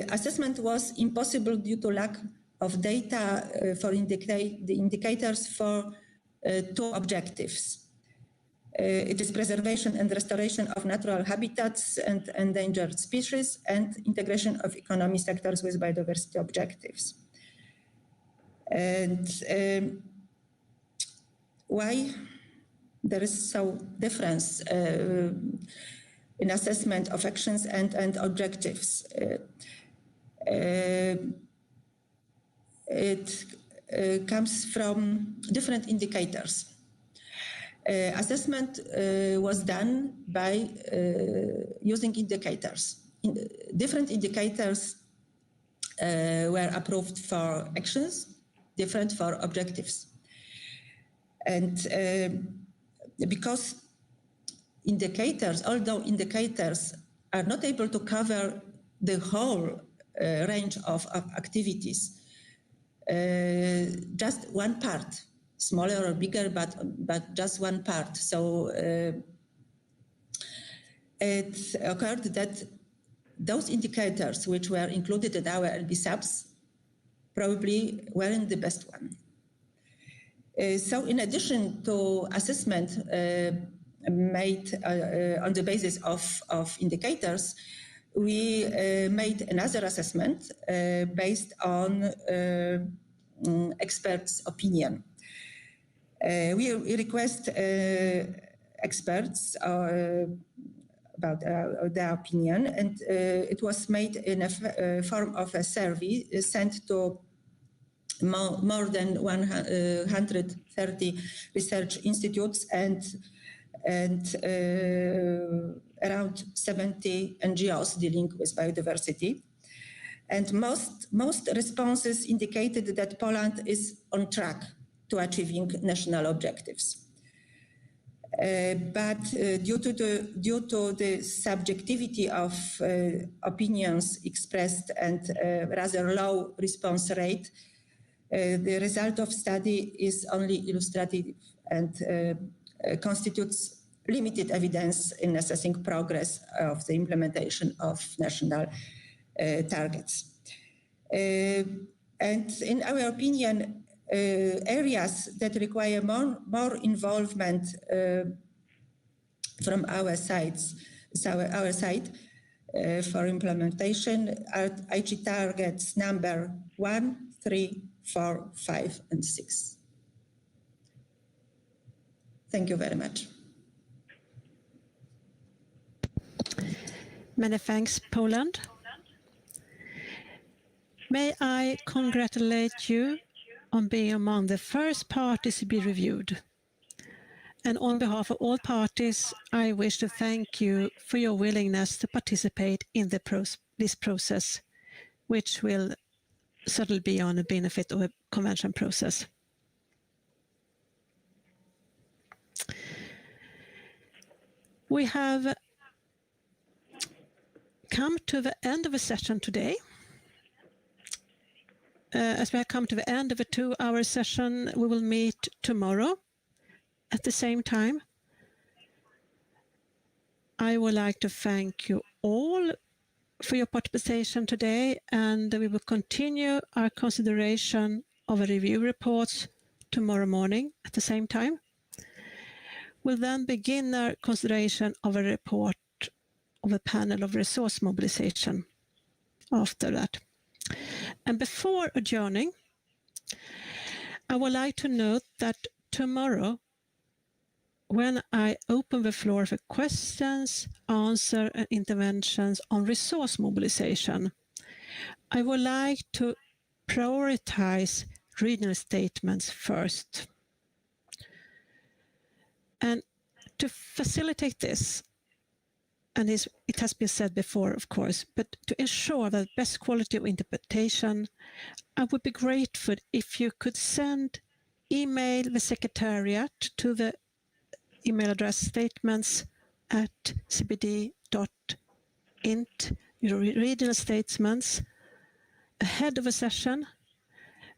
assessment was impossible due to lack of data for the indicators for 2 objectives. It is preservation and restoration of natural habitats and endangered species, and integration of economic sectors with biodiversity objectives. And why there is so difference in assessment of actions and objectives? It comes from different indicators. Assessment was done by using indicators. Different indicators were approved for actions, different for objectives. And because although indicators are not able to cover the whole range of activities, just one part, smaller or bigger, but just one part. So it occurred that those indicators which were included in our NBSAPs probably weren't the best one. So in addition to assessment made on the basis of indicators, we made another assessment based on experts' opinion. We request experts about their opinion, and it was made in a form of a survey sent to more than 130 research institutes and around 70 NGOs dealing with biodiversity. And most responses indicated that Poland is on track to achieving national objectives. But due to the subjectivity of opinions expressed and rather low response rate, the result of study is only illustrative and constitutes limited evidence in assessing progress of the implementation of national targets. And in our opinion, areas that require more involvement from our side for implementation are IG targets number 1, 3, 4, 5, and 6. Thank you very much. Many thanks, Poland. May I congratulate you on being among the first parties to be reviewed. And on behalf of all parties, I wish to thank you for your willingness to participate in this process, which will certainly be on the benefit of a convention process. We have come to the end of a session today. As we have come to the end of a 2-hour session, we will meet tomorrow at the same time. I would like to thank you all for your participation today, and we will continue our consideration of a review reports tomorrow morning at the same time. We'll then begin our consideration of a report of a panel of resource mobilization after that. And before adjourning, I would like to note that tomorrow, when I open the floor for questions, answers, and interventions on resource mobilization, I would like to prioritize regional statements first. And to facilitate this, and it has been said before, of course, but to ensure that best quality of interpretation, I would be grateful if you could email the Secretariat to the email address statements@cbd.int, your regional statements, ahead of a session.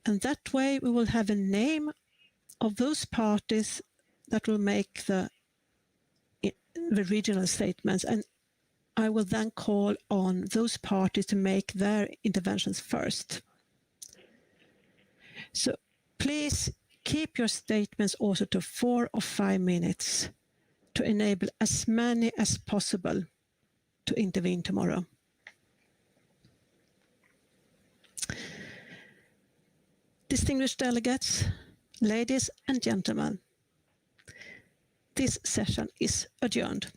And that way we will have a name of those parties that will make the regional statements, and I will then call on those parties to make their interventions first. So please keep your statements also to 4 or 5 minutes to enable as many as possible to intervene tomorrow. Distinguished delegates, ladies and gentlemen, this session is adjourned.